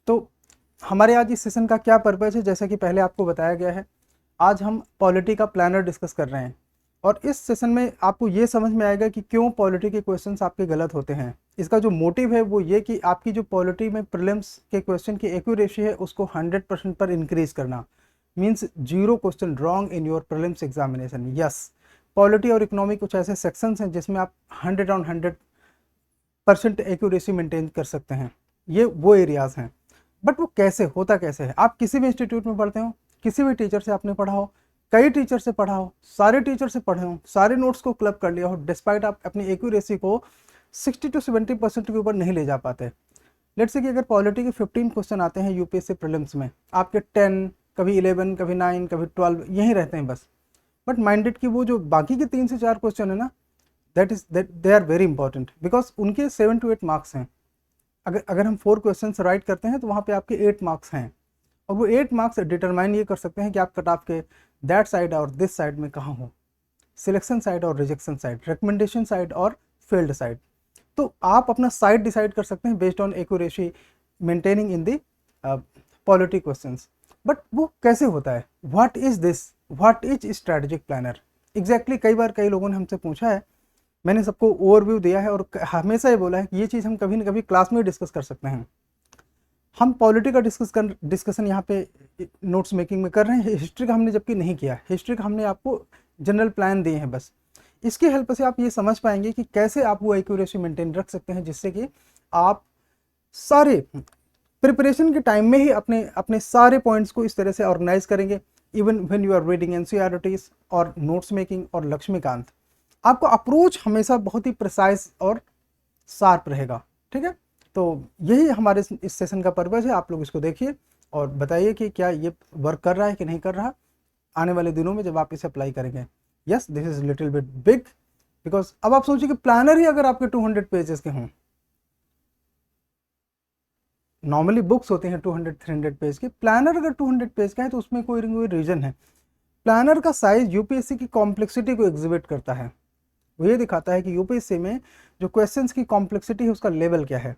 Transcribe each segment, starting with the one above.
तो हमारे आज इस सेशन का क्या पर्पज़ है, जैसा कि पहले आपको बताया गया है, आज हम पॉलिटी का प्लानर डिस्कस कर रहे हैं। और इस सेशन में आपको ये समझ में आएगा कि क्यों पॉलिटी के क्वेश्चंस आपके गलत होते हैं। इसका जो मोटिव है वो ये कि आपकी जो पॉलिटी में प्रीलिम्स के क्वेश्चन की एक्यूरेसी है उसको 100% पर इंक्रीज करना। Means 0 question wrong in your prelims examination. Yes, polity और इकोनॉमी कुछ ऐसे सेक्शंस हैं जिसमें आप 100% एक्यूरेसी मेंटेन कर सकते हैं। ये वो एरियाज हैं। बट वो कैसे होता कैसे है, आप किसी भी इंस्टीट्यूट में पढ़ते हो, किसी भी टीचर से आपने पढ़ा हो, कई टीचर से पढ़ा हो, सारे टीचर से पढ़े हो, सारे नोट्स को क्लब कर लिया हो, डिस्पाइट आप अपनी एक्यूरेसी को 60 to 70% के ऊपर नहीं ले जा पाते। लेट्स से कि अगर पॉलिटी के 15 क्वेश्चन आते हैं यूपीएससी प्रीलिम्स में, आपके 10, कभी 11, कभी 9, कभी 12 यहीं रहते हैं बस। बट माइंडेड की वो जो बाकी के 3 से 4 क्वेश्चन है ना, that they are very important, because उनके 7 to 8 मार्क्स हैं। अगर हम 4 क्वेश्चन राइट करते हैं तो वहाँ पे आपके 8 मार्क्स हैं, और वो 8 मार्क्स डिटरमाइन ये कर सकते हैं कि आप कट ऑफ के दैट साइड और दिस साइड में कहाँ हो, सिलेक्शन साइड और रिजेक्शन साइड, रिकमेंडेशन साइड और फील्ड साइड। तो आप अपना साइड डिसाइड कर सकते हैं based on accuracy maintaining in the polity questions. But वो कैसे होता है, what is this, what is strategic planner exactly. कई बार कई लोगों ने हमसे पूछा है, मैंने सबको ओवरव्यू दिया है और हमेशा ये बोला है कि ये चीज़ हम कभी ना कभी क्लास में डिस्कस कर सकते हैं। हम पॉलिटी का डिस्कशन यहाँ पे नोट्स मेकिंग में कर रहे हैं, हिस्ट्री का हमने जबकि नहीं किया। हिस्ट्री का हमने आपको जनरल प्लान दिए हैं बस। इसकी हेल्प से आप ये समझ पाएंगे कि कैसे आप वो एक्यूरेसी मेंटेन रख सकते हैं, जिससे कि आप सारे प्रिपरेशन के टाइम में ही अपने अपने सारे पॉइंट्स को इस तरह से ऑर्गेनाइज करेंगे। Even when you are reading NCERTs और नोट्स मेकिंग और लक्ष्मीकांत, आपका अप्रोच हमेशा बहुत ही प्रिसाइज और शार्प रहेगा। ठीक है, तो यही हमारे इस सेशन का पर्पज है। आप लोग इसको देखिए और बताइए कि क्या ये वर्क कर रहा है कि नहीं कर रहा आने वाले दिनों में जब आप इसे अप्लाई करेंगे। Yes, this is little bit big, because अब आप सोचिए कि प्लानर ही अगर आपके 200 पेजेस के हों, नॉर्मली बुक्स होते हैं 200-300 पेज के, प्लानर अगर 200 पेज का है तो उसमें कोई रीजन है। प्लानर का साइज यूपीएससी की कॉम्प्लेक्सिटी को एग्जिबिट करता है। वो ये दिखाता है कि यूपीएससी में जो क्वेश्चंस की कॉम्प्लेक्सिटी है उसका लेवल क्या है।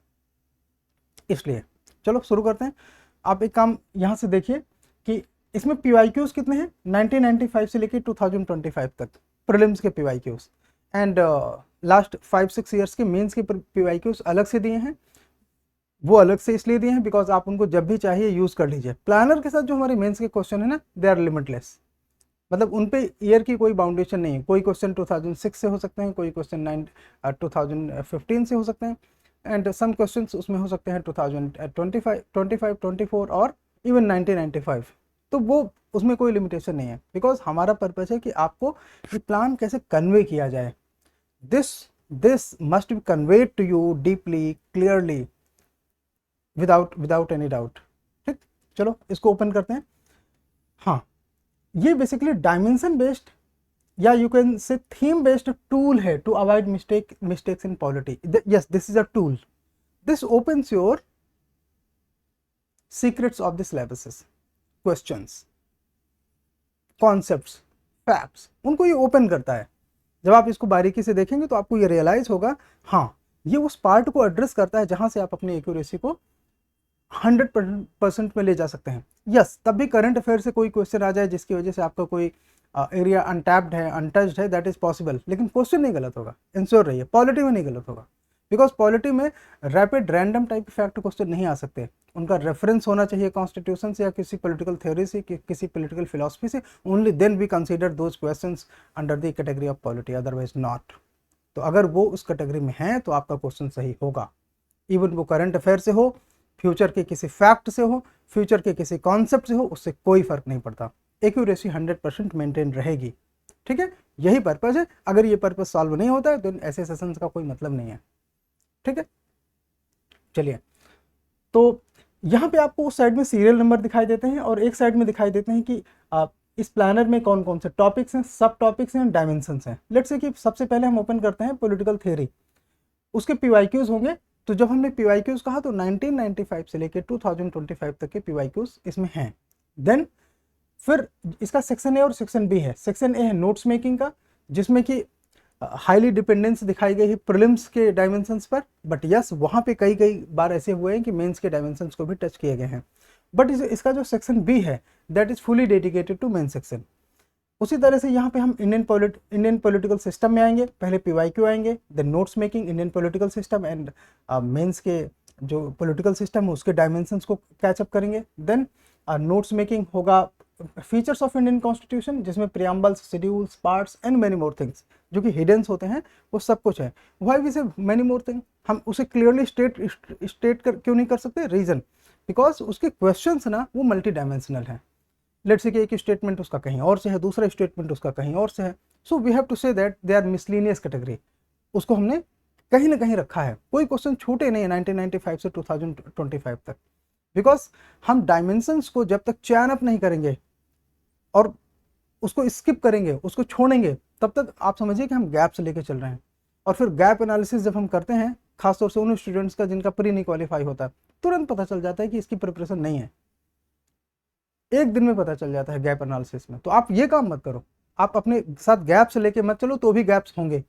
इसलिए चलो शुरू करते हैं। आप एक काम यहाँ से देखिए कि इसमें पीवाईक्यूज कितने हैं, 1995 से लेकर 2025 तक प्रीलिम्स के पीवाईक्यूज, एंड लास्ट 5-6 ईयर्स के मेंस के पीवाईक्यूज अलग से दिए हैं। वो अलग से इसलिए दिए हैं बिकॉज आप उनको जब भी चाहिए यूज कर लीजिए। प्लानर के साथ जो हमारे मेंस के क्वेश्चन है ना, दे आर लिमिटलेस, मतलब उन पे ईयर की कोई बाउंडेशन नहीं है। कोई क्वेश्चन 2006 से हो सकते हैं, कोई क्वेश्चन 2015 से हो सकते हैं, एंड सम क्वेश्चंस उसमें हो सकते हैं 2025, 25, 24 और इवन 1995। तो वो उसमें कोई लिमिटेशन नहीं है, बिकॉज हमारा पर्पज है कि आपको ये प्लान कैसे कन्वे किया जाए। This must be conveyed to you deeply, clearly, without any doubt. ठीक, चलो इसको ओपन करते हैं। हाँ, ये बेसिकली डायमेंशन बेस्ड या you can say theme based tool है to avoid mistakes in polity. Yes, this is a tool. This opens your secrets of the syllabuses, questions, concepts, facts, उनको ये ओपन करता है। जब आप इसको बारीकी से देखेंगे तो आपको ये रियलाइज होगा, हाँ ये उस पार्ट को एड्रेस करता है जहां से आप अपनी एक्यूरेसी को 100% में ले जा सकते हैं। यस, तब भी करंट अफेयर से कोई क्वेश्चन आ जाए जिसकी वजह से आपका कोई एरिया अनटैप्ड है, अनटच्ड है, दैट इज पॉसिबल, लेकिन क्वेश्चन नहीं गलत होगा, इंश्योर रहिए। पॉलिटी में नहीं गलत होगा, बिकॉज पॉलिटी में रैपिड रैंडम टाइप के फैक्ट क्वेश्चन नहीं आ सकते। उनका रेफरेंस होना चाहिए कॉन्स्टिट्यूशन से या किसी पॉलिटिकल थ्योरी से, किसी पॉलिटिकल फिलोसफी से। Only then we consider those questions under the category of polity, otherwise not. तो अगर वो उस कैटेगरी में है तो आपका क्वेश्चन सही होगा, इवन वो करंट अफेयर से हो, फ्यूचर के किसी फैक्ट से हो, फ्यूचर के किसी कॉन्सेप्ट से हो, उससे कोई फर्क नहीं पड़ता। एक्यूरेसी 100% मेंटेन रहेगी। ठीक है, यही पर्पज है। अगर ये पर्पज सॉल्व नहीं होता है तो ऐसे सेशंस का कोई मतलब नहीं है। ठीक है, चलिए, तो यहाँ पे आपको उस साइड में सीरियल नंबर दिखाई देते हैं और एक साइड में दिखाई देते हैं कि आप इस प्लानर में कौन कौन से टॉपिक्स हैं, सब टॉपिक्स हैं, डायमेंशंस हैं। लेट्स से कि सबसे पहले हम ओपन करते हैं पॉलिटिकल थ्योरी, उसके पीवाईक्यूज होंगे। तो जब हमने पीवाईक्यूज कहा तो 1995 से लेकर 2025 तक के पीवाईक्यूज इसमें हैं। देन फिर इसका सेक्शन ए और सेक्शन बी है। सेक्शन ए है नोट्स मेकिंग का, जिसमें कि हाईली डिपेंडेंस दिखाई गई है प्रीलिम्स के डायमेंशंस पर, बट यस वहाँ पे कई कई बार ऐसे हुए हैं कि मेंस के डायमेंशंस को भी टच किए गए हैं। बट इसका जो सेक्शन बी है that is fully dedicated to main section. उसी तरह से यहाँ पे हम इंडियन पॉलिटिकल सिस्टम में आएंगे, पहले पीवाईक्यू आएंगे, then notes making, Indian political system and mains के जो पॉलिटिकल सिस्टम है उसके डायमेंशंस को कैचअप करेंगे। देन नोट्स मेकिंग होगा फीचर्स ऑफ इंडियन कॉन्स्टिट्यूशन, जिसमें preambles, schedules, parts and many more things जो कि हिडन्स होते हैं वो सब कुछ है। Why we say many more thing, हम उसे क्लियरली स्टेट क्यों नहीं कर सकते? रीजन बिकॉज उसके क्वेश्चंस ना वो मल्टी डायमेंशनल हैं। लेट्स से कि एक स्टेटमेंट उसका कहीं और से है, दूसरा स्टेटमेंट उसका कहीं और से है, so we have to say that they are miscellaneous category. उसको हमने कहीं ना कहीं रखा है, कोई क्वेश्चन छूटे नहीं है 1995 से 2025 तक, बिकॉज हम डायमेंशंस को जब तक चयन अप नहीं करेंगे और उसको स्किप करेंगे, उसको छोड़ेंगे, तब तक आप समझिए कि हम गैप से लेके चल रहे हैं। और फिर गैप एनालिसिस जब हम करते हैं, खासतौर से उन स्टूडेंट्स का जिनका प्री नहीं क्वालिफाई होता है, तुरंत पता चल जाता है कि इसकी प्रिपरेशन नहीं है, एक दिन में पता चल जाता है गैप एनालिसिस में। तो आप ये काम मत करो, आप अपने साथ गैप से लेके मत चलो, तो भी गैप्स होंगे,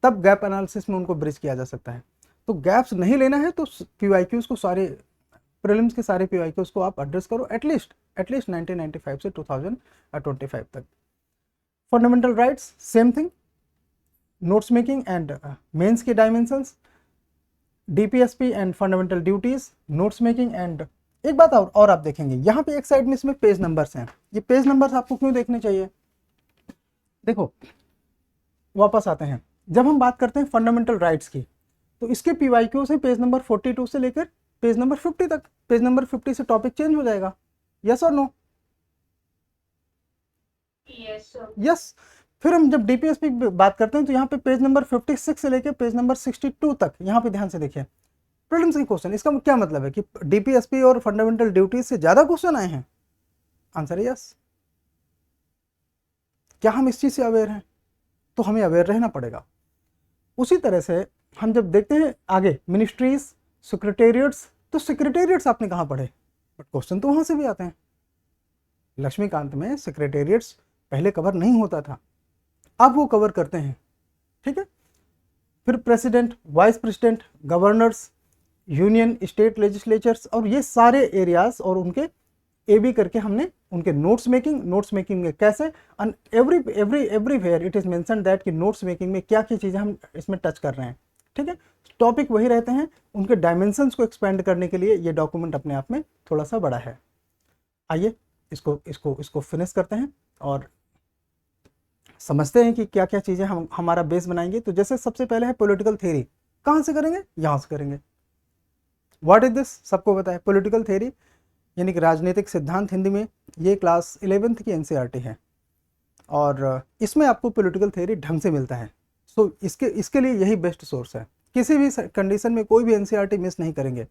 तब गैप एनालिसिस में उनको ब्रिज किया जा सकता है। तो गैप्स नहीं लेना है तो पीवाईक्यूज को, सारे प्रीलिम्स के सारे पीवाईक्यूज को आप एड्रेस करो एटलीस्ट 1995 से 2025 तक। Fundamental rights same thing, notes making and mains के dimensions, DPSP and fundamental duties, notes making and एक बात और आप देखेंगे यहाँ पे एक साइड में इसमें पेज नंबर्स हैं। ये पेज नंबर्स आपको क्यों देखने चाहिए? देखो वापस आते हैं, जब हम बात करते हैं फंडामेंटल राइट्स की, तो इसके पीवाईक्यू से पेज नंबर 42 से लेकर पेज नंबर 50 तक, पेज नंबर 50 से टॉपिक चेंज हो जाएगा, यस और नो? यस। फिर हम जब डीपीएसपी की बात करते हैं तो यहाँ पे पेज नंबर 56 से लेकर पेज नंबर 62 तक, यहाँ पे ध्यान से देखिए प्रीलिम्स के क्वेश्चन। इसका क्या मतलब है कि डीपीएसपी और फंडामेंटल ड्यूटीज से ज्यादा क्वेश्चन आए हैं? आंसर है यस। क्या हम इस चीज से अवेयर हैं? तो हमें अवेयर रहना पड़ेगा। उसी तरह से हम जब देखते हैं आगे मिनिस्ट्रीज, सेक्रेटेरिएट्स, तो सेक्रेटेरिएट्स आपने कहाँ पढ़े? बट क्वेश्चन तो वहां से भी आते हैं। लक्ष्मीकांत में सेक्रेटेरिएट्स पहले कवर नहीं होता था, अब वो कवर करते हैं, ठीक है। फिर president, vice president, governors, union state legislatures, और ये सारे एरियाज और उनके ए बी करके हमने उनके नोट्स मेकिंग में कैसे, and everywhere it is mention that कि नोट्स मेकिंग में क्या क्या चीज़ें हम इसमें टच कर रहे हैं, ठीक है। टॉपिक वही रहते हैं, उनके डायमेंशंस को एक्सपेंड करने के लिए ये डॉक्यूमेंट अपने आप में थोड़ा सा बड़ा है। आइए इसको फिनिश करते हैं और समझते हैं कि क्या क्या चीज़ें हम हमारा बेस बनाएंगे। तो जैसे सबसे पहले है पॉलिटिकल थ्योरी, कहाँ से करेंगे? यहाँ से करेंगे। What is this? सबको पता है पॉलिटिकल थ्योरी यानी कि राजनीतिक सिद्धांत हिंदी में, ये क्लास 11th की एनसीईआरटी है और इसमें आपको पॉलिटिकल थ्योरी ढंग से मिलता है। सो इसके लिए यही बेस्ट सोर्स है। किसी भी कंडीशन में कोई भी एनसीईआरटी मिस नहीं करेंगे।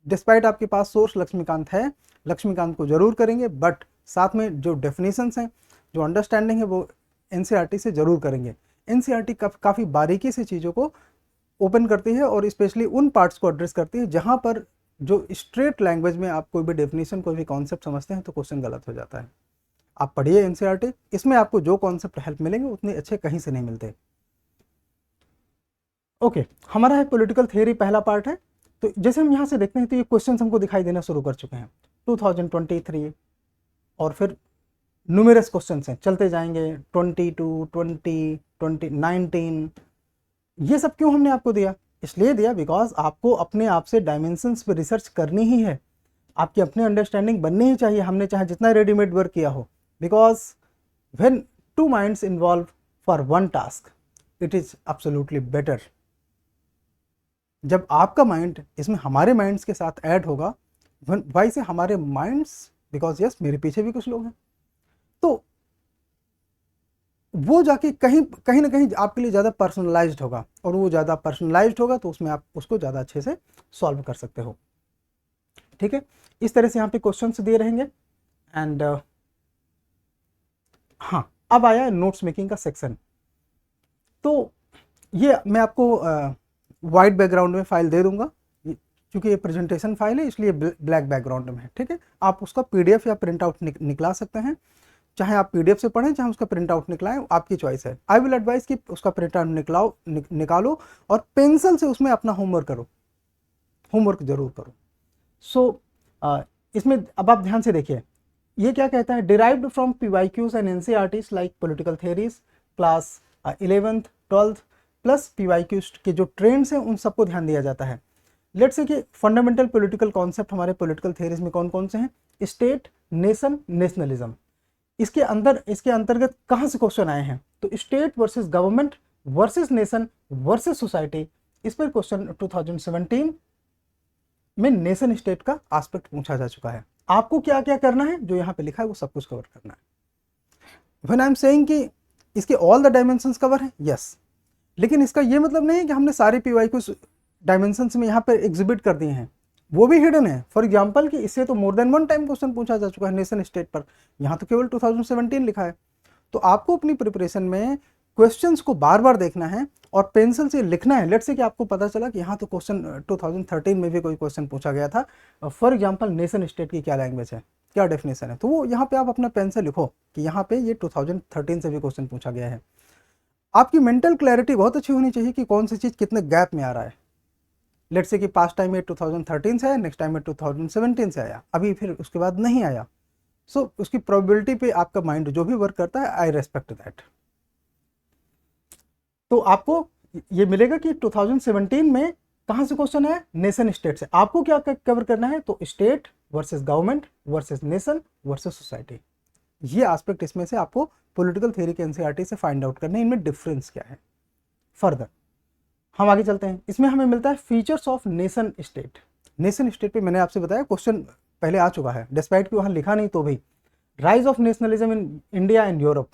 डिस्पाइट आपके पास सोर्स लक्ष्मीकांत है, लक्ष्मीकांत को जरूर करेंगे, बट साथ में जो डेफिनेशंस हैं, जो अंडरस्टैंडिंग है, वो एनसीईआरटी से जरूर करेंगे। एनसीईआरटी काफ़ी बारीकी से चीज़ों को ओपन करती है और स्पेशली उन पार्ट्स को एड्रेस करती है जहाँ पर जो स्ट्रेट लैंग्वेज में आप कोई भी डेफिनेशन, कोई भी कॉन्सेप्ट समझते हैं तो क्वेश्चन गलत हो जाता है। आप पढ़िए एनसीईआरटी, इसमें आपको जो कॉन्सेप्ट हेल्प मिलेंगे उतने अच्छे कहीं से नहीं मिलते। ओके, हमारा है पॉलिटिकल थ्योरी पहला पार्ट है। तो जैसे हम यहाँ से देखते हैं तो ये क्वेश्चन हमको दिखाई देना शुरू कर चुके हैं 2023, और फिर न्यूमेरस क्वेश्चन हैं, चलते जाएंगे 22, 20, 19। ये सब क्यों हमने आपको दिया? इसलिए दिया बिकॉज आपको अपने आप से डायमेंशंस पे रिसर्च करनी ही है, आपकी अपनी अंडरस्टैंडिंग बननी ही चाहिए, हमने चाहे जितना रेडीमेड वर्क किया हो। Because when two minds involve for one task it is absolutely better. जब आपका माइंड इसमें हमारे माइंड्स के साथ ऐड होगा, वाई से हमारे माइंड्स, बिकॉज यस मेरे पीछे भी कुछ लोग हैं, तो वो जाके कहीं ना कहीं आपके लिए ज़्यादा पर्सनलाइज्ड होगा, और वो ज़्यादा पर्सनलाइज्ड होगा तो उसमें आप उसको ज़्यादा अच्छे से सॉल्व कर सकते हो, ठीक है। इस तरह से यहाँ पे क्वेश्चंस दिए रहेंगे। एंड हाँ, अब आया नोट्स मेकिंग का सेक्शन। तो ये मैं आपको वाइट बैकग्राउंड में फाइल दे दूंगा, क्योंकि ये प्रेजेंटेशन फाइल है इसलिए ब्लैक बैकग्राउंड में है, ठीक है। आप उसका PDF या प्रिंट आउट निकला सकते हैं। चाहे आप पीडीएफ से पढ़ें चाहे उसका प्रिंट आउट निकलाएं, आपकी चॉइस है। आई विल एडवाइस कि उसका प्रिंट आउट निकालो और पेंसिल से उसमें अपना होमवर्क करो, होमवर्क जरूर करो। सो इसमें अब आप ध्यान से देखिए, ये क्या कहता है, derived from PYQs and NCERTs like political theories class 11th 12th plus PYQs के जो ट्रेंड्स हैं उन सबको ध्यान दिया जाता है। लेट्स से कि फंडामेंटल पॉलिटिकल कॉन्सेप्ट हमारे पॉलिटिकल थियरीज में कौन कौन से हैं, स्टेट, नेशन, नेशनलिज्म। इसके अंतर्गत कहाँ से क्वेश्चन आए हैं, तो state versus government versus nation versus society, इस पर क्वेश्चन 2017 में नेशन स्टेट का एस्पेक्ट पूछा जा चुका है। आपको क्या क्या करना है, जो यहाँ पे लिखा है वो सब कुछ कवर करना है। व्हेन आई एम सेइंग कि इसके ऑल द डायमेंशंस कवर है, यस, लेकिन इसका ये मतलब नहीं है कि हमने सारे पीवाई को डायमेंशंस में यहाँ पे एग्जिबिट कर दिए हैं, वो भी हिडन है। फॉर एग्जांपल कि इससे तो more than one time question पूछा जा चुका है नेशन स्टेट पर, यहाँ तो केवल 2017 लिखा है। तो आपको अपनी प्रिपरेशन में क्वेश्चंस को बार बार देखना है और पेंसिल से लिखना है। लेट्स से कि आपको पता चला कि यहाँ तो क्वेश्चन 2013 में भी कोई क्वेश्चन पूछा गया था, फॉर एग्जांपल नेशन स्टेट की क्या लैंग्वेज है, क्या डेफिनेशन है, तो वो यहाँ पे आप अपना पेन से लिखो कि यहाँ पे ये 2013 से भी क्वेश्चन पूछा गया है। आपकी मेंटल क्लैरिटी बहुत अच्छी होनी चाहिए कि कौन सी चीज़ कितने गैप में आ रहा है। लेट्स से कि पास्ट टाइम में 2013 से आया, नेक्स्ट टाइम में 2017 से आया, अभी फिर उसके बाद नहीं आया। सो उसकी प्रोबेबिलिटी पे आपका माइंड जो भी वर्क करता है, आई रेस्पेक्ट दैट। तो आपको ये मिलेगा कि 2017 में कहाँ से क्वेश्चन है, नेशन स्टेट से। आपको क्या कवर करना है, तो state versus government versus nation versus society, ये एस्पेक्ट इसमें से आपको पॉलिटिकल थ्योरी के एनसीईआरटी से फाइंड आउट करना है, इनमें डिफरेंस क्या है। फर्दर हम आगे चलते हैं, इसमें हमें मिलता है features of nation state. Nation state पे मैंने आपसे बताया क्वेश्चन पहले आ चुका है, डिस्पाइट कि वहाँ लिखा नहीं तो भी। Rise of nationalism in India and Europe,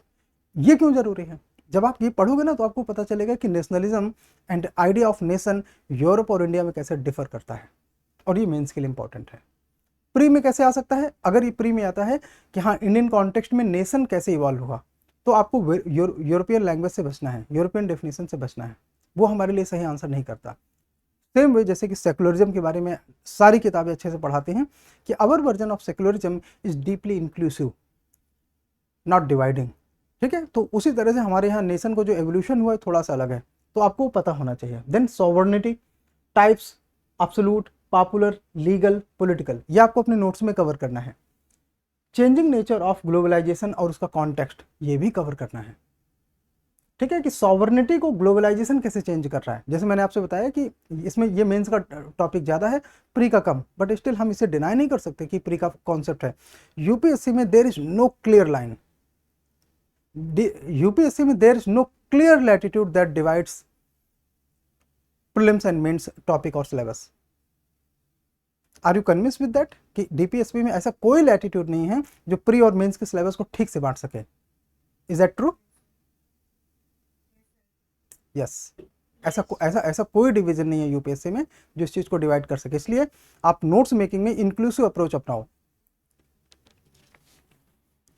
ये क्यों जरूरी है। जब आप ये पढ़ोगे ना तो आपको पता चलेगा कि nationalism and idea of nation Europe और इंडिया में कैसे डिफर करता है, और ये मेंस के लिए इंपॉर्टेंट है। प्री में कैसे आ सकता है, अगर ये प्री में आता है कि हाँ इंडियन कॉन्टेक्स्ट में नेशन कैसे इवॉल्व हुआ, तो आपको यूरोपियन लैंग्वेज से बचना है, यूरोपियन डेफिनेशन से बचना है, वो हमारे लिए सही आंसर नहीं करता। सेम वे जैसे कि सेकुलरिज्म के बारे में सारी किताबें अच्छे से पढ़ाती हैं कि our version of secularism is deeply inclusive not dividing, ठीक है। तो उसी तरह से हमारे यहाँ नेशन को जो एवोल्यूशन हुआ है थोड़ा सा अलग है, तो आपको पता होना चाहिए। Then sovereignty types, absolute, popular, legal, political, ये आपको अपने नोट्स में कवर करना है। चेंजिंग नेचर ऑफ ग्लोबलाइजेशन और उसका कॉन्टेक्स्ट, ये भी कवर करना है, ठीक है, कि सॉवर्निटी को ग्लोबलाइजेशन कैसे चेंज कर रहा है। जैसे मैंने आपसे बताया कि इसमें ये मेंस का टॉपिक ज़्यादा है, प्री का कम, बट स्टिल हम इसे डिनाई नहीं कर सकते कि प्री का कॉन्सेप्ट है। यूपीएससी में there is no clear line, UPSC में there is no clear latitude that divides prelims and mains topic और syllabus. Are you convinced with that कि डीपीएसपी में ऐसा कोई लैटिट्यूड नहीं है जो प्री और मेंस के सिलेबस को ठीक से बांट सके। Is that true? यस, ऐसा कोई डिवीजन नहीं है यूपीएससी में जो इस चीज को डिवाइड कर सके, इसलिए आप नोट्स मेकिंग में इंक्लूसिव अप्रोच अपनाओ।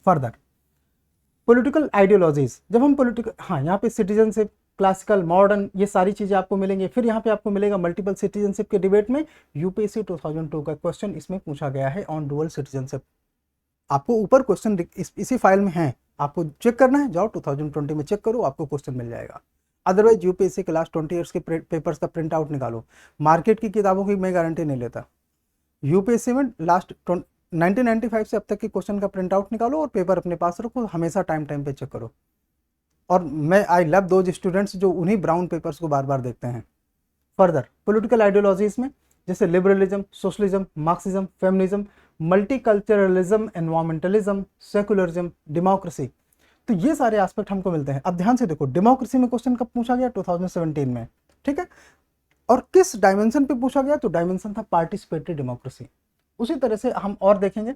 फर्दर पॉलिटिकल आइडियोलॉजीज, जब हम पॉलिटिकल, हाँ यहाँ पे सिटीजनशिप, क्लासिकल, मॉडर्न, ये सारी चीजें आपको मिलेंगे। फिर यहाँ पे आपको मिलेगा मल्टीपल सिटीजनशिप के डिबेट में यूपीएससी 2002 का क्वेश्चन इसमें पूछा गया है ऑन डुअल सिटीजनशिप। आपको ऊपर क्वेश्चन इसी फाइल में है, आपको चेक करना है, जाओ 2020 में चेक करो, आपको क्वेश्चन मिल जाएगा। अदरवाइज यूपीएससी के लास्ट 20 ईयर्स के पेपर्स का प्रिंट आउट निकालो। मार्केट की किताबों की मैं गारंटी नहीं लेता, यूपीएससी में लास्ट 1995 से अब तक के क्वेश्चन का प्रिंट आउट निकालो और पेपर अपने पास रखो, हमेशा टाइम पे चेक करो। और मैं आई लव दोज स्टूडेंट्स जो उन्हीं ब्राउन पेपर्स को बार बार देखते हैं। फर्दर पॉलिटिकल आइडियोलॉजीज में जैसे liberalism, socialism, Marxism, feminism, multiculturalism, environmentalism, secularism, democracy, तो ये सारे एस्पेक्ट हमको मिलते हैं। अब ध्यान से देखो, डेमोक्रेसी में क्वेश्चन कब पूछा गया, 2017 में, ठीक है, और किस डायमेंशन पे पूछा गया, तो डायमेंशन था पार्टिसिपेटरी डेमोक्रेसी। उसी तरह से हम और देखेंगे,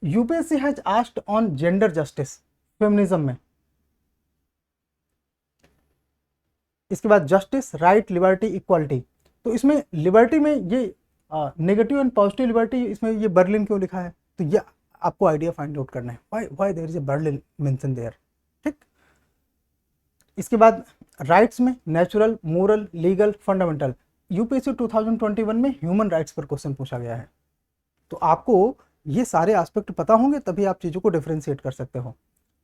UPSC has asked on gender justice, feminism में। इसके बाद जस्टिस, राइट, लिबर्टी, इक्वालिटी, तो इसमें लिबर्टी में ये नेगेटिव एंड पॉजिटिव लिबर्टी, इसमें ये बर्लिन क्यों लिखा है, तो ये आपको आइडिया फाइंड आउट करना है, why there is a Berlin mention there, ठीक। इसके बाद राइट्स में natural, moral, legal, fundamental, UPSC 2021 में ह्यूमन राइट्स पर क्वेश्चन पूछा गया है। तो आपको ये सारे एस्पेक्ट पता होंगे तभी आप चीज़ों को डिफ्रेंशिएट कर सकते हो।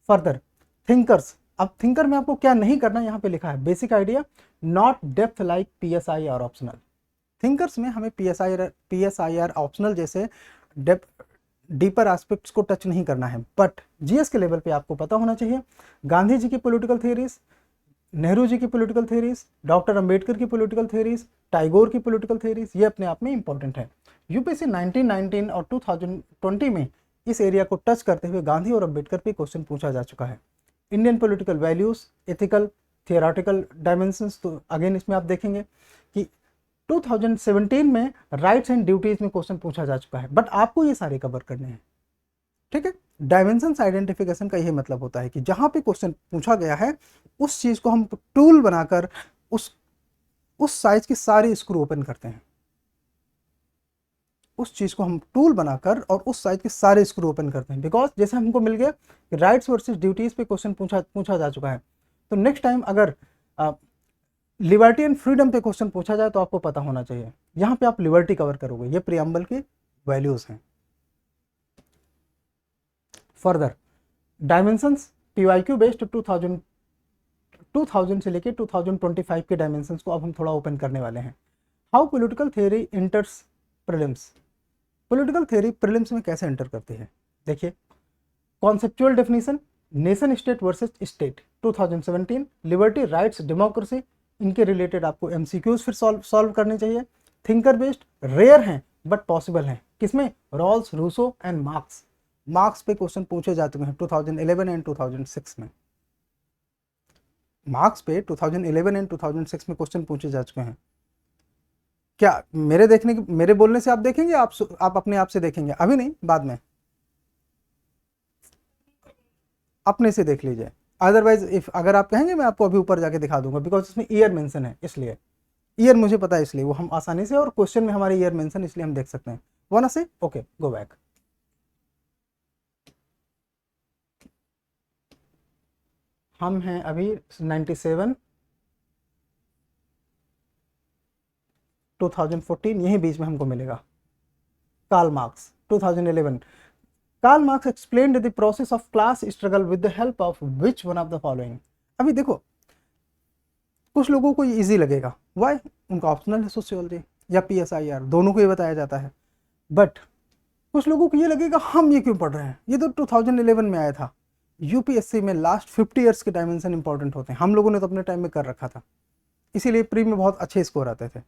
Further, thinkers. अब थिंकर में आपको क्या नहीं करना यहाँ पे लिखा है, basic idea, not depth like PSI और ऑप्शनल। थिंकर्स में हमें पीएसआई और ऑप्शनल जैसे डेप्थ डीपर एस्पेक्ट्स को टच नहीं करना है, बट जीएस के लेवल पे आपको पता होना चाहिए गांधी जी की पॉलिटिकल थ्योरीज, नेहरू जी की पॉलिटिकल थ्योरीज, डॉक्टर अंबेडकर की पॉलिटिकल थ्योरीज, टैगोर की पॉलिटिकल थ्योरीज, ये अपने आप में इंपॉर्टेंट है। यूपीएससी 1919 और 2020 में इस एरिया को टच करते हुए गांधी और अंबेडकर पे क्वेश्चन पूछा जा चुका है। Indian political values, ethical, theoretical dimensions, तो अगेन इसमें आप देखेंगे कि 2017 में राइट्स एंड ड्यूटीज में क्वेश्चन पूछा जा चुका है, बट आपको ये सारे कवर करने हैं। ठीक है, डायमेंशंस आइडेंटिफिकेशन का यही मतलब होता है कि जहां पे क्वेश्चन पूछा गया है उस चीज को हम टूल बनाकर उस साइज की सारी स्क्रू ओपन करते हैं, उस चीज को हम टूल बनाकर और उस साइज के सारे स्क्रू ओपन करते हैं। बिकॉज जैसे हमको मिल गया कि राइट्स वर्सेस ड्यूटीज पे क्वेश्चन पूछा जा चुका है, तो नेक्स्ट टाइम अगर लिबर्टी एंड फ्रीडम पे क्वेश्चन पूछा जाए तो आपको पता होना चाहिए, यहाँ पे आप लिबर्टी कवर करोगे, ये प्रियम्बल की वैल्यूज हैं। फर्दर, डायमेंशंस, पीवाईक्यू बेस्ड 2000 से लेके 2025 के डायमेंशंस को अब हम थोड़ा ओपन करने वाले हैं। How political theory enters prelims. Political theory prelims में कैसे एंटर करती है, देखिए, conceptual definition, nation state versus state 2017, liberty, rights, democracy, इनके रिलेटेड आपको एमसीक्यूज फिर सॉल्व करने चाहिए। थिंकर बेस्ड रेयर हैं बट पॉसिबल हैं, किसमें, Rawls, Rousseau and Marx. Marx पे क्वेश्चन पूछे जा चुके हैं 2011 एंड 2006 में, मार्क्स पे 2011 एंड 2006 में क्वेश्चन पूछे जा चुके हैं। क्या मेरे बोलने से आप देखेंगे, आप अपने आप से देखेंगे, अभी नहीं, बाद में अपने से देख लीजिए। अदरवाइज इफ अगर आप कहेंगे मैं आपको अभी ऊपर जाके दिखा दूंगा, बिकॉज इसमें ईयर मेंशन है, इसलिए ईयर मुझे पता है, इसलिए वो हम आसानी से, और क्वेश्चन में हमारे ईयर मेंशन, इसलिए हम देख सकते हैं। वन से ओके, गो बैक। हम हैं अभी 97, 2014, यही बीच में हमको मिलेगा। Karl Marx 2011, Karl Marx explained the process of class struggle with the help of which one of the following. अभी देखो, कुछ लोगों को ये इजी लगेगा, वाई, उनका ऑप्शनल है सोशियोलॉजी या पीएसआईआर, दोनों को ये बताया जाता है, बट कुछ लोगों को ये लगेगा हम ये क्यों पढ़ रहे हैं, ये तो 2011 में आया था। यूपीएससी में लास्ट 50 ईयर्स के डायमेंशन इंपॉर्टेंट होते हैं, हम लोगों ने तो अपने टाइम में कर रखा था, इसीलिए प्री में बहुत अच्छे स्कोर आते थे।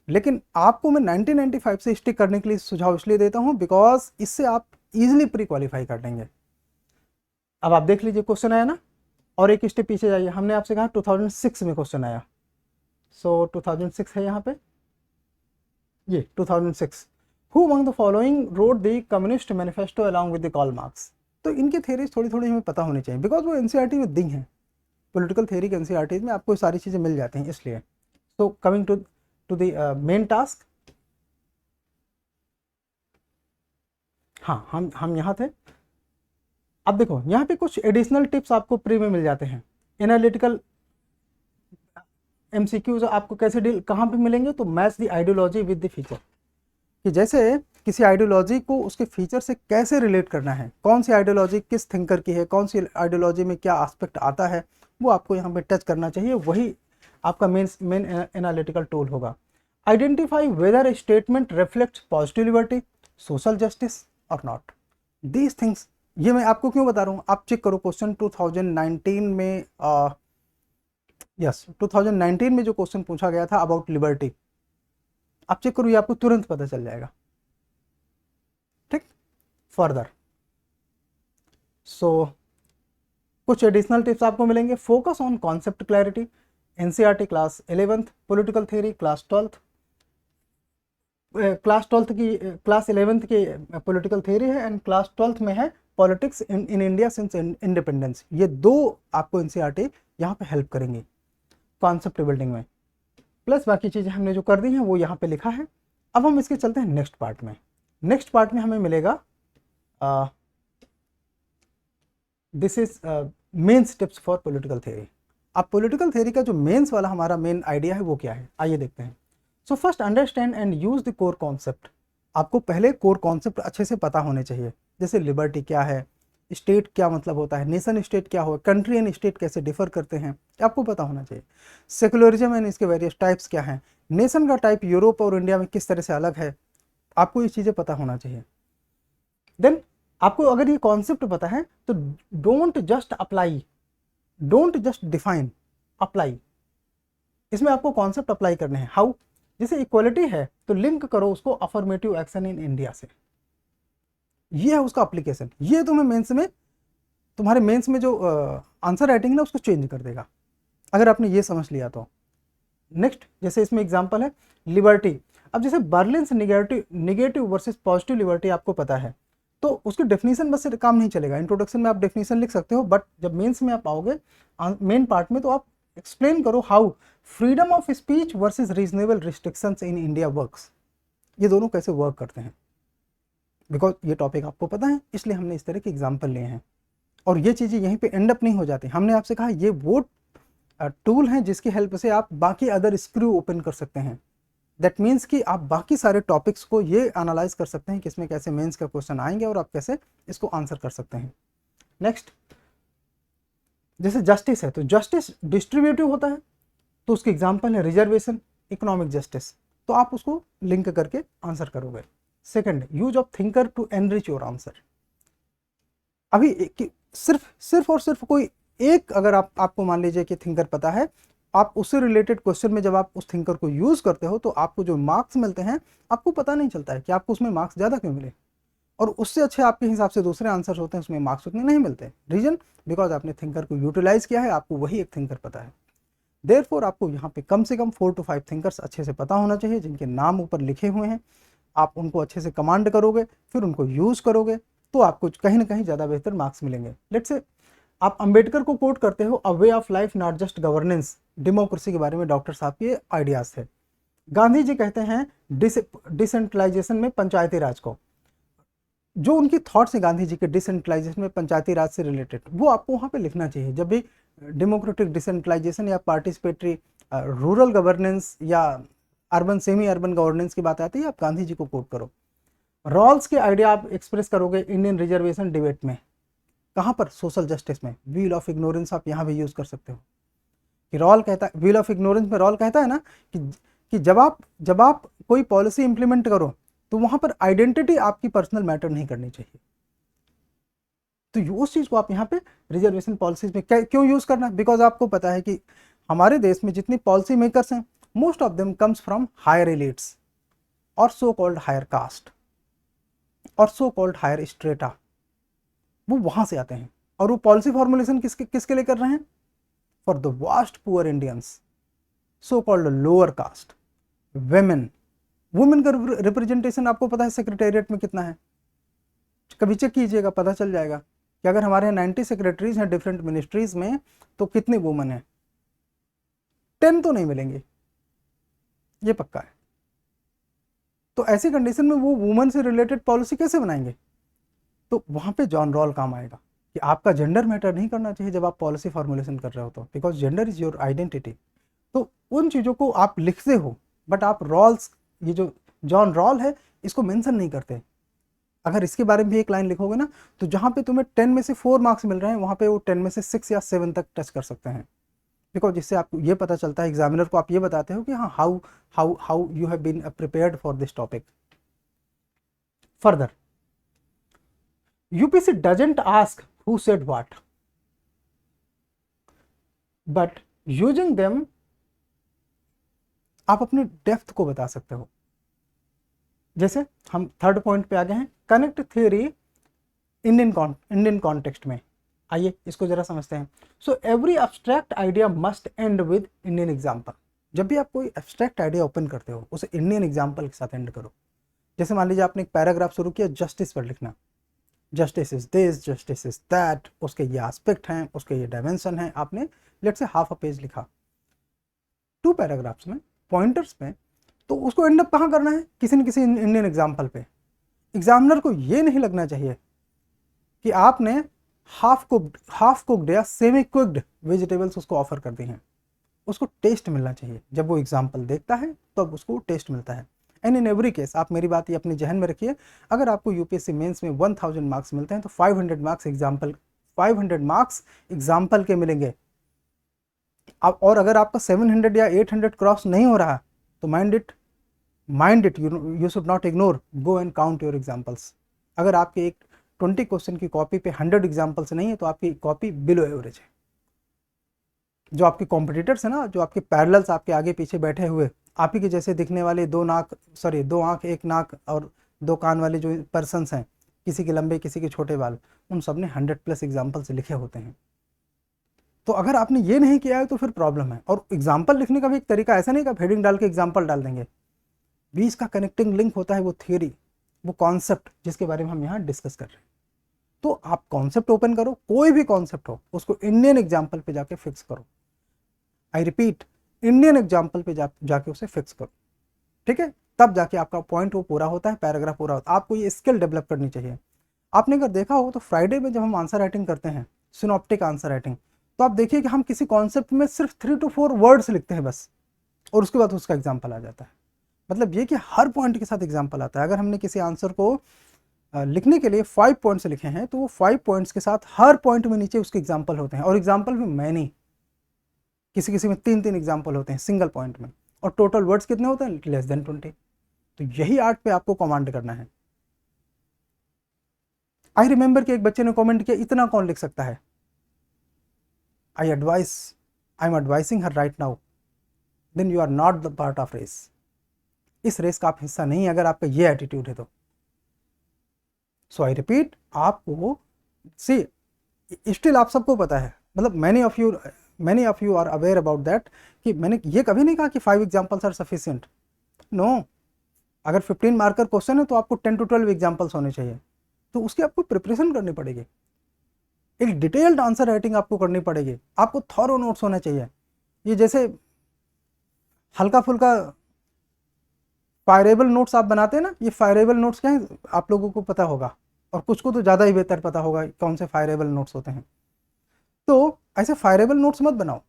लेकिन आपको मैं 1995 से स्टिक करने के लिए सुझाव इसलिए देता हूं बिकॉज इससे आप इजीली प्री क्वालिफाई कर लेंगे। अब आप देख लीजिए, क्वेश्चन आया ना, और एक स्टेप पीछे जाइए, हमने आपसे कहा 2006 में क्वेश्चन आया, सो 2006 है यहाँ पे, ये 2006, who among the following wrote the communist manifesto along with the Karl Marx. तो इनकी थ्योरीज थोड़ी थोड़ी हमें पता होनी चाहिए, बिकॉज वो एनसीईआरटी में दी हैं, पॉलिटिकल थ्योरी के एनसीईआरटी में आपको सारी चीज़ें मिल जाती हैं, इसलिए। So coming to the main task, हाँ, हम यहाँ थे। अब देखो, यहाँ पे कुछ एडिशनल टिप्स आपको प्री में मिल जाते हैं। एनालिटिकल एमसीक्यूज आपको कैसे डील, कहाँ पे मिलेंगे, तो match the ideology with the feature, कि जैसे किसी आइडियोलॉजी को उसके फीचर से कैसे रिलेट करना है, कौन सी आइडियोलॉजी किस थिंकर की है, कौन सी आइडियोलॉजी में क्या एस्पेक्ट आता है, वो आपको यहाँ पे टच करना चाहिए, वही आपका मेन एनालिटिकल टूल होगा। आइडेंटिफाई वेदर ए statement reflects positive liberty, social justice और नॉट, दीज थिंग्स। ये मैं आपको क्यों बता रहा हूँ, आप चेक करो क्वेश्चन 2019 में, यस 2019 में जो क्वेश्चन पूछा गया था अबाउट लिबर्टी, आप चेक करो, ये आपको तुरंत पता चल जाएगा। ठीक, फर्दर, सो कुछ एडिशनल टिप्स आपको मिलेंगे। Focus on concept clarity, NCERT class 11th, political theory class 12th, class 11th की पॉलिटिकल थ्योरी है, एंड क्लास 12th में है politics in India since independence. ये दो आपको एनसीईआरटी यहाँ पे हेल्प करेंगी कॉन्सेप्ट बिल्डिंग में, प्लस बाकी चीज़ें हमने जो कर दी हैं वो यहाँ पे लिखा है। अब हम इसके चलते हैं नेक्स्ट पार्ट में। नेक्स्ट पार्ट में हमें मिलेगा this is mains tips for political theory. अब पॉलिटिकल थ्योरी का जो मेंस वाला हमारा मेन आइडिया है वो क्या है, आइए देखते हैं। So first understand and use the core concept. आपको पहले कोर कॉन्सेप्ट अच्छे से पता होने चाहिए, जैसे लिबर्टी क्या है, स्टेट क्या मतलब होता है, नेशन स्टेट क्या हो, कंट्री एंड स्टेट कैसे डिफर करते हैं, आपको पता होना चाहिए। सेकुलरिज्म एंड इसके वेरियस टाइप्स क्या हैं, नेशन का टाइप यूरोप और इंडिया में किस तरह से अलग है, आपको ये चीज़ें पता होना चाहिए। देन आपको अगर ये कॉन्सेप्ट पता है तो don't just apply, don't just define, apply. इसमें आपको कॉन्सेप्ट अप्लाई करने हैं। हाउ, जैसे इक्वलिटी है तो लिंक करो उसको अफर्मेटिव एक्शन इन इंडिया से, ये है उसका एप्लीकेशन। ये तुम्हें मेंस में, तुम्हारे मेंस में जो आंसर राइटिंग है उसको चेंज कर देगा अगर आपने ये समझ लिया तो। नेक्स्ट, जैसे इसमें एग्जांपल है लिबर्टी। अब जैसे बर्लिन से निगेटिव वर्सेस पॉजिटिव लिबर्टी आपको पता है, तो उसकी डेफिनेशन बस से काम नहीं चलेगा। इंट्रोडक्शन में आप डेफिनेशन लिख सकते हो, बट जब मेंस में आप आओगे मेन पार्ट में, तो आप एक्सप्लेन करो how freedom of speech versus reasonable restrictions in India works, ये दोनों कैसे वर्क करते हैं। बिकॉज ये टॉपिक आपको पता है, इसलिए हमने इस तरह के एग्जाम्पल लिए हैं। और ये चीज़ें यहीं पे एंड अप नहीं हो जाती। हमने आपसे कहा ये वो टूल हैं जिसकी हेल्प से आप बाकी अदर स्क्रू ओपन कर सकते हैं। दैट मीन्स कि आप बाकी सारे टॉपिक्स को ये एनालाइज कर सकते हैं कि इसमें कैसे मेंस का क्वेश्चन आएंगे और आप कैसे इसको आंसर कर सकते हैं। नेक्स्ट, जैसे जस्टिस है तो जस्टिस डिस्ट्रीब्यूटिव होता है, तो उसके एग्जाम्पल है रिजर्वेशन, इकोनॉमिक जस्टिस, तो आप उसको लिंक करके आंसर करोगे। Second, use of thinker to enrich your answer. अभी सिर्फ और सिर्फ कोई एक, अगर आपको मान लीजिए कि थिंकर पता है, आप उससे रिलेटेड क्वेश्चन में जब आप उस थिंकर को यूज करते हो तो आपको जो मार्क्स मिलते हैं आपको पता नहीं चलता है कि आपको उसमें मार्क्स ज़्यादा क्यों मिले, और उससे अच्छे आपके हिसाब से दूसरे आंसर होते हैं उसमें मार्क्स उतने नहीं मिलते। रीजन, बिकॉज आपने थिंकर को यूटिलाइज किया है, आपको वही एक थिंकर पता है। देयरफॉर आपको यहाँ पे कम से कम 4 to 5 थिंकर्स अच्छे से पता होना चाहिए जिनके नाम ऊपर लिखे हुए हैं। आप उनको अच्छे से कमांड करोगे, फिर उनको यूज करोगे, तो आपको कहीं ना कहीं ज़्यादा बेहतर मार्क्स मिलेंगे। लेट्स से आप अंबेडकर को कोट करते हो, a way of life not just governance, democracy के बारे में डॉक्टर साहब के आइडियाज थे। गांधी जी कहते हैं डिसेंट्रलाइजेशन में पंचायती राज को, जो उनकी थॉट्स हैं गांधी जी के डिसेंट्रलाइजेशन में पंचायती राज से रिलेटेड, वो आपको वहाँ पे लिखना चाहिए। जब भी डेमोक्रेटिक डिसेंट्रलाइजेशन या पार्टिसिपेटरी रूरल गवर्नेंस या अर्बन सेमी अर्बन गवर्नेंस की बात आती है, आप गांधी जी को कोट करो। रॉल्स के आइडिया आप एक्सप्रेस करोगे इंडियन रिजर्वेशन डिबेट में, कहाँ पर, सोशल जस्टिस में। व्हील ऑफ इग्नोरेंस आप यहाँ भी यूज कर सकते हो कि रॉल कहता है, व्हील ऑफ इग्नोरेंस में रॉल कहता है ना कि जब आप कोई पॉलिसी इंप्लीमेंट करो तो वहां पर आइडेंटिटी आपकी पर्सनल मैटर नहीं करनी चाहिए। तो उस चीज को आप यहाँ पे रिजर्वेशन पॉलिसीज में क्यों यूज करना, बिकॉज आपको पता है कि हमारे देश में जितनी पॉलिसी मेकर्स हैं most of them comes from higher elites और सो कॉल्ड हायर कास्ट और सो कॉल्ड हायर स्ट्रेटा, वो वहां से आते हैं। और वो पॉलिसी फॉर्मुलेशन किसके लिए कर रहे हैं, for the vast poor Indians, so called lower caste, women. Women का रिप्रेजेंटेशन आपको पता है सेक्रेटेरिएट में कितना है, कभी चेक कीजिएगा, पता चल जाएगा कि अगर हमारे यहाँ 90 सेक्रेटरीज हैं डिफरेंट मिनिस्ट्रीज में, तो कितने वुमेन हैं, 10 तो नहीं मिलेंगे, ये पक्का है। तो ऐसी कंडीशन में वो वुमेन से रिलेटेड पॉलिसी कैसे बनाएंगे, तो वहां पे जॉन रॉल काम आएगा कि आपका जेंडर मैटर नहीं करना चाहिए जब आप पॉलिसी फॉर्मुलेशन कर रहे हो, तो because gender is your identity. तो उन चीज़ों को आप लिखते हो, बट आप रॉल्स, ये जो जॉन रॉल है इसको मेंशन नहीं करते। अगर इसके बारे में भी एक लाइन लिखोगे ना, तो जहाँ पे तुम्हें 10 में से 4 मार्क्स मिल रहे हैं, वहाँ पे वो 10 में से 6 या 7 तक टच कर सकते हैं। बिकॉज जिससे आपको ये पता चलता है, एग्जामिनर को आप ये बताते हो कि हाँ how you have been prepared for this topic. Further, UPSC doesn't ask who said what, but using them आप अपनी डेप्थ को बता सकते हो। जैसे हम थर्ड पॉइंट पे आ गए हैं, कनेक्ट थ्योरी इंडियन कॉन्टेक्स्ट में। आइए इसको जरा समझते हैं। So every abstract idea must and with Indian example. जब भी आप कोई एब्स्ट्रैक्ट आइडिया ओपन करते हो उसे इंडियन एग्जाम्पल के साथ एंड करो। जैसे मान लीजिए आपने एक पैराग्राफ शुरू किया जस्टिस पर लिखना, justice is this, justice is that, उसके ये एस्पेक्ट हैं, उसके ये डायमेंशन हैं, आपने लेट से हाफ अ पेज लिखा 2 पैराग्राफ्स में, पॉइंटर्स में, तो उसको एंड अप कहाँ करना है, किसी न किसी इंडियन एग्जाम्पल पे। एग्जामिनर को ये नहीं लगना चाहिए कि आपने हाफ कुक्ड या सेमी कुक्ड वेजिटेबल्स उसको ऑफर कर दी हैं। उसको टेस्ट मिलना चाहिए, जब वो एग्जाम्पल देखता है तब उसको टेस्ट मिलता है। एंड इन एवरी केस आप मेरी बात ये अपने जहन में रखिए, अगर आपको यूपीएससी मेंस में 1000 मार्क्स मिलते हैं तो 500 मार्क्स एग्जाम्पल के मिलेंगे। अब और अगर आपका 700 या 800 क्रॉस नहीं हो रहा तो mind it you should not ignore, go and count your examples. अगर आपके एक 20 क्वेश्चन की कॉपी पे 100 एग्जाम्पल्स नहीं है तो आपकी कॉपी बिलो एवरेज है। जो आपके कॉम्पिटिटर्स है ना, जो आपके पैरेलल्स आपके आगे पीछे बैठे हुए आप ही के जैसे दिखने वाले दो आंख एक नाक और दो कान वाले जो पर्सन्स हैं, किसी के लंबे किसी के छोटे बाल, उन सब ने 100+ एग्जाम्पल्स लिखे होते हैं। तो अगर आपने ये नहीं किया है तो फिर प्रॉब्लम है। और एग्जाम्पल लिखने का भी एक तरीका ऐसा नहीं कि आप हेडिंग डाल के एग्जाम्पल डाल देंगे, बीच का कनेक्टिंग लिंक होता है वो थियरी, वो कॉन्सेप्ट जिसके बारे में हम यहाँ डिस्कस कर रहे हैं। तो आप कॉन्सेप्ट ओपन करो, कोई भी कॉन्सेप्ट हो उसको इंडियन एग्जाम्पल पे जाके फिक्स करो। आई रिपीट, इंडियन एग्जाम्पल पे जाके उसे फिक्स करो, ठीक है, तब जाके आपका पॉइंट वो पूरा होता है, पैराग्राफ पूरा होता है। आपको ये स्किल डेवलप करनी चाहिए। आपने अगर देखा हो तो फ्राइडे में जब हम आंसर राइटिंग करते हैं, सिनॉप्टिक आंसर राइटिंग, तो आप देखिए कि हम किसी कॉन्सेप्ट में सिर्फ 3 to 4 वर्ड्स लिखते हैं बस, और उसके बाद उसका एग्जाम्पल आ जाता है। मतलब ये कि हर पॉइंट के साथ एग्जाम्पल आता है। अगर हमने किसी आंसर को लिखने के लिए 5 पॉइंट्स लिखे हैं तो वो 5 पॉइंट्स के साथ हर पॉइंट में नीचे उसके एग्जाम्पल होते हैं, और एग्जाम्पल में मैनी, किसी किसी में 3 एग्जाम्पल होते हैं सिंगल पॉइंट में, और टोटल वर्ड्स कितने होते हैं, लेस देन 20। तो यही आर्ट पे आपको कमांड करना है। आई रिमेंबर कि एक बच्चे ने कमेंट किया, इतना कौन लिख सकता है। I am advising her right now, then you are not the part of race. इस रेस का आप हिस्सा नहीं, अगर आपका ये एटीट्यूड है तो। सो आई रिपीट, आपको सी स्टिल आप सबको पता है, मतलब many of you are aware about that, कि मैंने ये कभी नहीं कहा कि 5 एग्जाम्पल्स आर सफिशिएंट। नो, अगर 15 मार्कर क्वेश्चन है तो आपको 10 to 12 एग्जाम्पल्स होने चाहिए। तो उसकी आपको प्रिपरेशन करनी पड़ेगी, एक डिटेल्ड आंसर राइटिंग आपको करनी पड़ेगी, आपको थॉरो नोट्स होना चाहिए। ये जैसे हल्का फुल्का फायरेबल नोट्स आप बनाते हैं ना, ये फायरेबल नोट्स क्या है आप लोगों को पता होगा, और कुछ को तो ज़्यादा ही बेहतर पता होगा कौन से फायरेबल नोट्स होते हैं। तो ऐसे फायरेबल नोट्स मत बनाओ,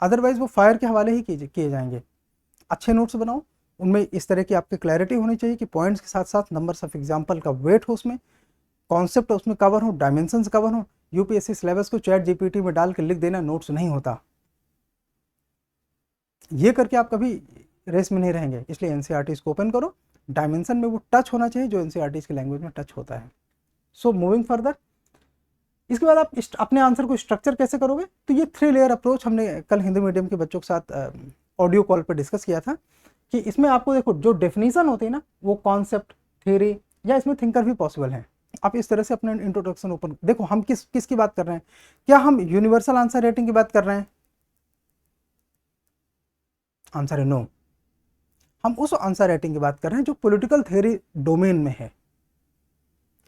अदरवाइज वो फायर के हवाले ही किए जाएंगे। अच्छे नोट्स बनाओ, उनमें इस तरह की आपकी क्लैरिटी होनी चाहिए कि पॉइंट्स के साथ साथ नंबर्स ऑफ एग्जाम्पल का वेट हो, उसमें कॉन्सेप्ट उसमें कवर हो, डायमेंशंस कवर हो। यूपीएससी सिलेबस को चैट जीपीटी में डाल के लिख देना नोट्स नहीं होता, ये करके आप कभी रेस में नहीं रहेंगे। इसलिए एनसीईआरटीज को ओपन करो, डायमेंशन में वो टच होना चाहिए जो एनसीईआरटीज की लैंग्वेज में टच होता है। सो मूविंग फर्दर, इसके बाद आप अपने आंसर को स्ट्रक्चर कैसे करोगे, तो ये 3 लेयर अप्रोच हमने कल हिंदी मीडियम के बच्चों के साथ ऑडियो कॉल पर डिस्कस किया था, कि इसमें आपको देखो जो डेफिनेशन होती है ना, वो कॉन्सेप्ट, थ्योरी, या इसमें थिंकर भी पॉसिबल है। आप इस तरह से अपने इंट्रोडक्शन ओपन देखो, हम किसकी बात कर रहे हैं, क्या हम यूनिवर्सल आंसर राइटिंग की बात कर रहे हैं, आंसर है नो। हम उस आंसर राइटिंग की बात कर रहे हैं जो पॉलिटिकल थ्योरी डोमेन में है।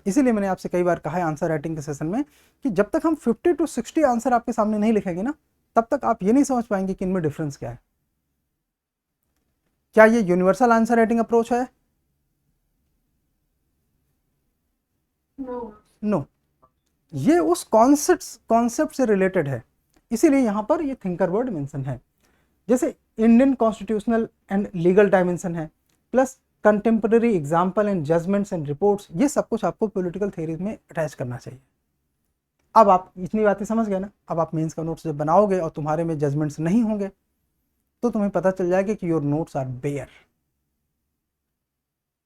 इसीलिए मैंने आपसे कई बार कहा है आंसर राइटिंग के सेशन में कि जब तक हम 50 to 60 आंसर आपके सामने नहीं लिखेंगे ना, तब तक आप ये नहीं समझ पाएंगे कि इनमें डिफरेंस क्या है। क्या ये यूनिवर्सल आंसर राइटिंग अप्रोच है? नो, ये उस कॉन्सेप्ट से रिलेटेड है, इसीलिए यहां पर ये थिंकर वर्ड मेंशन है। जैसे Indian constitutional and legal dimension है, plus contemporary example and judgments and reports, ये सब कुछ आपको पॉलिटिकल थ्योरी में अटैच करना चाहिए। अब आप इतनी बातें समझ गए ना, अब आप मेंस का नोट्स जब बनाओगे और तुम्हारे में जजमेंट्स नहीं होंगे तो तुम्हें पता चल जाएगा कि your notes are bare,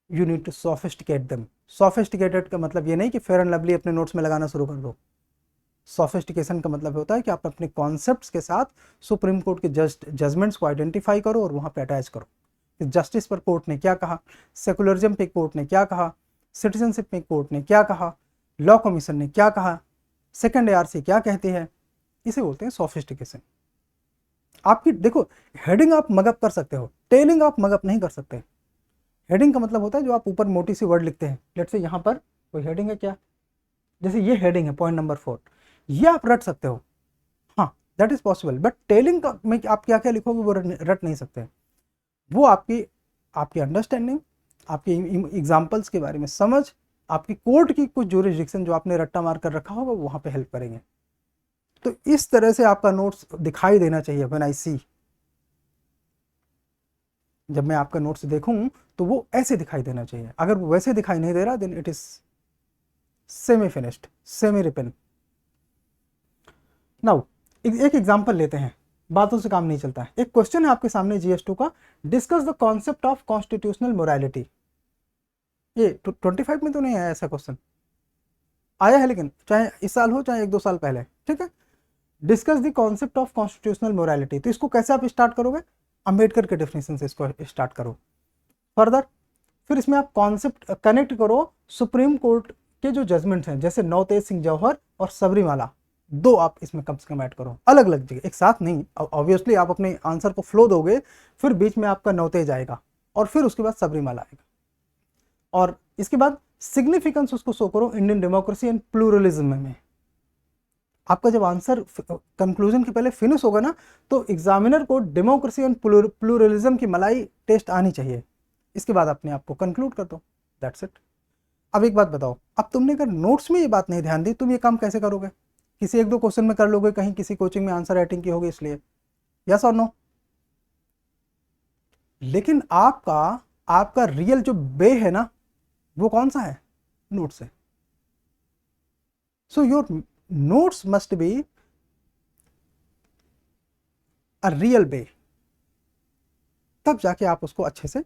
you need to sophisticate them. Sophisticated का मतलब ये नहीं कि फेयर एंड लवली अपने नोट्स में लगाना शुरू कर दो। सोफिस्टिकेशन का मतलब होता है कि आप अपने कॉन्सेप्ट्स के साथ सुप्रीम कोर्ट के जजमेंट्स को आइडेंटिफाई करो और वहाँ पे अटैच करो कि जस्टिस पर कोर्ट ने क्या कहा, सेकुलरिज्म पे कोर्ट ने क्या कहा, सिटीजनशिप पे कोर्ट ने क्या कहा, लॉ कमीशन ने क्या कहा, सेकंड ARC क्या कहती है। इसे बोलते हैं सोफिस्टिकेशन। आपकी देखो, हेडिंग आप मगअप कर सकते हो, टेलिंग आप मगअप नहीं कर सकते। हेडिंग का मतलब होता है जो आप ऊपर मोटी सी वर्ड लिखते हैं। लेट्स से यहाँ पर कोई हेडिंग है क्या, जैसे ये हेडिंग है पॉइंट नंबर 4, ये आप रट सकते हो, हाँ that is possible, but telling का में आप क्या क्या लिखोगे वो रट नहीं सकते। वो आपकी अंडरस्टैंडिंग, आपके एग्जाम्पल्स के बारे में समझ, आपकी कोर्ट की कुछ ज्यूरिसडिक्शन जो आपने रट्टा मार कर रखा होगा वहाँ पे हेल्प करेंगे। तो इस तरह से आपका नोट्स दिखाई देना चाहिए व्हेन आई सी। जब मैं आपका नोट्स देखूं तो वो ऐसे दिखाई देना चाहिए। अगर वो वैसे दिखाई नहीं दे रहा then it is semi finished, semi ripen. Now एक एग्जांपल लेते हैं, बातों से काम नहीं चलता है। एक क्वेश्चन है आपके सामने GS2 का, discuss the concept of constitutional morality. ये 25 में तो नहीं आया ऐसा क्वेश्चन, आया है लेकिन चाहे इस साल हो चाहे 1-2 साल पहले, ठीक है। Discuss the concept of constitutional morality, तो इसको कैसे आप स्टार्ट करोगे, अंबेडकर के डेफिनेशन से इसको स्टार्ट करो। फर्दर फिर इसमें आप कॉन्सेप्ट कनेक्ट करो सुप्रीम कोर्ट के जो जजमेंट्स हैं, जैसे नवतेज सिंह जौहर और सबरीमाला, दो आप इसमें कम से कम ऐड करो, अलग अलग जगह, एक साथ नहीं। ऑब्वियसली आप अपने आंसर को फ्लो दोगे, फिर बीच में आपका नवतेज आएगा और फिर उसके बाद सबरीमाला आएगा, और इसके बाद सिग्निफिकेंस उसको शो करो इंडियन डेमोक्रेसी एंड प्लूरलिज्म में। आपका जब आंसर कंक्लूजन के पहले फिनिश होगा ना, तो एग्जामिनर को डेमोक्रेसी एंड प्लूरलिज्म की मलाई टेस्ट आनी चाहिए, इसके बाद अपने आप को कंक्लूड कर दो, दैट्स इट। अब एक बात बताओ, अब तुमने अगर नोट्स में ये बात नहीं ध्यान दी, तुम ये काम कैसे करोगे? किसी 1-2 क्वेश्चन में कर लोगे, कहीं किसी कोचिंग में आंसर राइटिंग की होगी इसलिए, यस और नो? लेकिन आपका रियल जो बे है ना, वो कौन सा है? नोट्स है। So your notes must be a real bay, तब जाके आप उसको अच्छे से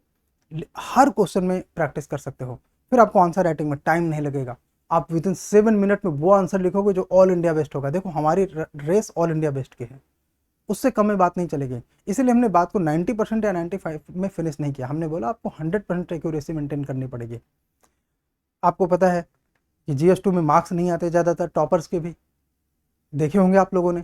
हर क्वेश्चन में प्रैक्टिस कर सकते हो। फिर आपको आंसर राइटिंग में टाइम नहीं लगेगा, आप विद इन 7 मिनट में वो आंसर लिखोगे जो ऑल इंडिया बेस्ट होगा। देखो हमारी रेस ऑल इंडिया बेस्ट की है, उससे कम में बात नहीं चलेगी, इसीलिए हमने बात को 90% या 95 में फिनिश नहीं किया। हमने बोला आपको 100% एक्यूरेसी मेंटेन करनी पड़ेगी। आपको पता है कि GS2 में मार्क्स नहीं आते ज़्यादातर, टॉपर्स के भी देखे होंगे आप लोगों ने।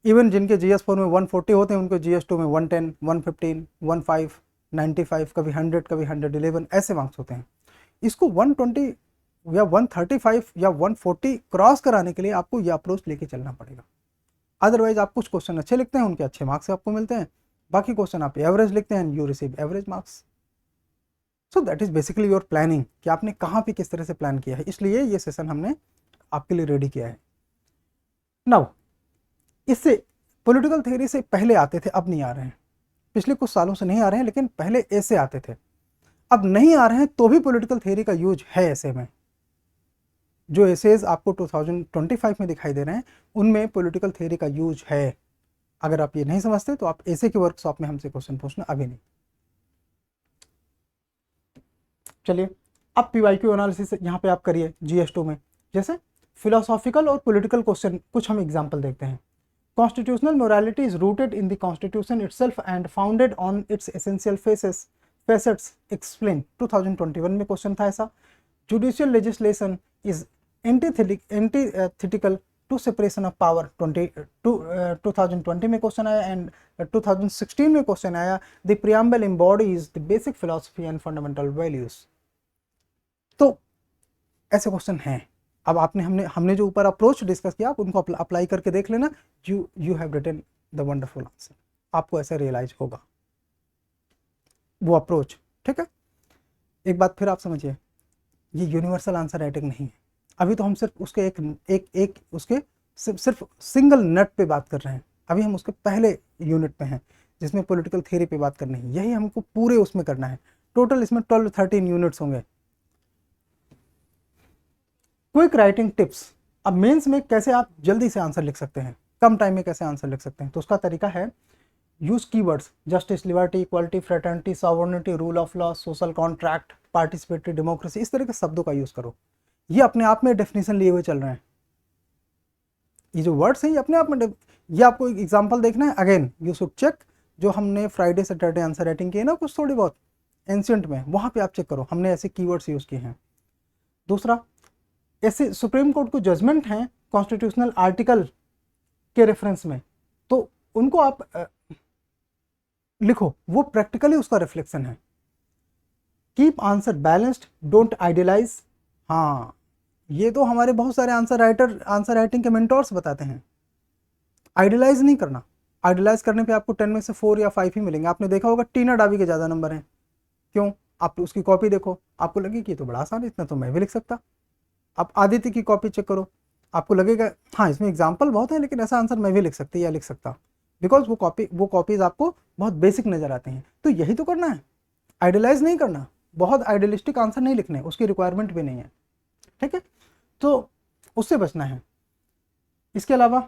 इवन जिनके GS4 में 140 होते हैं, उनको GS2 में 110, 115, 15, 95, कभी 100, कभी 111 ऐसे मार्क्स होते हैं। इसको 120 या 135 या 140 क्रॉस कराने के लिए आपको ये अप्रोच लेके चलना पड़ेगा। अदरवाइज आप कुछ क्वेश्चन अच्छे लिखते हैं, उनके अच्छे मार्क्स आपको मिलते हैं, बाकी क्वेश्चन आप एवरेज लिखते हैं, you receive average marks. So that is basically your planning, कि आपने कहाँ पे किस तरह से प्लान किया है, इसलिए ये सेशन हमने आपके लिए रेडी किया है। नाउ इससे पॉलिटिकल थ्योरी से पहले आते थे, अब नहीं आ रहे हैं, पिछले कुछ सालों से नहीं आ रहे हैं, लेकिन पहले ऐसे आते थे, अब नहीं आ रहे हैं, तो भी पॉलिटिकल थ्योरी का यूज है ऐसे में। जो एसेज आपको 2025 में दिखाई दे रहे हैं, उनमें पॉलिटिकल थ्योरी का यूज है। अगर आप ये नहीं समझते तो आप ऐसे के वर्कशॉप में हमसे क्वेश्चन पूछना, अभी नहीं। चलिए अब PYQ एनालिसिस यहाँ पे आप करिए GS2 में। जैसे फिलोसॉफिकल और पॉलिटिकल क्वेश्चन कुछ हम एग्जाम्पल देखते हैं। Constitutional morality is rooted in the constitution itself and founded on its essential facets explain 2021 में क्वेश्चन था ऐसा। Judicial legislation is antithetical to separation of power 2020 में क्वेश्चन आया, एंड 2016 में क्वेश्चन आया the preamble embodies the basic philosophy and fundamental values. तो ऐसे question हैं। अब हमने जो ऊपर अप्रोच डिस्कस किया, आप उनको अप्लाई करके देख लेना, you have written the wonderful answer, आपको ऐसा रियलाइज होगा वो अप्रोच, ठीक है। एक बात फिर आप समझिए, ये यूनिवर्सल आंसर राइटिंग नहीं है। अभी तो हम सिर्फ उसके एक उसके सिर्फ सिंगल नट पे बात कर रहे हैं, अभी हम उसके पहले यूनिट पे हैं जिसमें पॉलिटिकल थ्योरी पे बात करनी है, यही हमको पूरे उसमें करना है। टोटल इसमें 12-13 यूनिट्स होंगे। क्विक राइटिंग टिप्स, अब मेंस में कैसे आप जल्दी से आंसर लिख सकते हैं, कम टाइम में कैसे आंसर लिख सकते हैं, तो उसका तरीका है use keywords, justice, liberty, equality, fraternity, sovereignty, rule of law, social contract, participatory democracy, इस तरह के शब्दों का यूज करो। ये अपने आप में डेफिनेशन लिए हुए चल रहे हैं, ये जो वर्ड्स हैं ये अपने आप में ये आपको एक एग्जांपल देखना है। अगेन यू शुड चेक, जो हमने फ्राइडे सैटरडे आंसर राइटिंग की है ना कुछ थोड़ी बहुत एंशिएंट में, वहाँ पे आप चेक करो, हमने ऐसे कीवर्ड्स यूज किए हैं। दूसरा, ऐसे सुप्रीम कोर्ट को जजमेंट हैं कॉन्स्टिट्यूशनल आर्टिकल के रेफरेंस में, तो उनको आप लिखो, वो प्रैक्टिकली उसका रिफ्लेक्शन है। Keep answer balanced, don't idealise. हाँ, ये तो हमारे बहुत सारे आंसर राइटिंग के मेंटोर्स बताते हैं, आइडियलाइज नहीं करना। आइडियलाइज करने पे आपको 10 में से 4 या 5 ही मिलेंगे। आपने देखा होगा टीना डाबी के ज़्यादा नंबर हैं, क्यों? आप उसकी कॉपी देखो, आपको लगे कि ये तो बड़ा आसान है, इतना तो मैं भी लिख सकता। आप आदित्य की कॉपी चेक करो, आपको लगेगा हाँ इसमें एग्जाम्पल बहुत है, लेकिन ऐसा आंसर मैं भी लिख सकती या लिख सकता। बिकॉज वो कॉपीज आपको बहुत बेसिक नजर आती हैं। तो यही तो करना है, आइडियलाइज नहीं करना, बहुत आइडियलिस्टिक आंसर नहीं लिखने, उसकी रिक्वायरमेंट भी नहीं है, ठीक है। तो उससे बचना है। इसके अलावा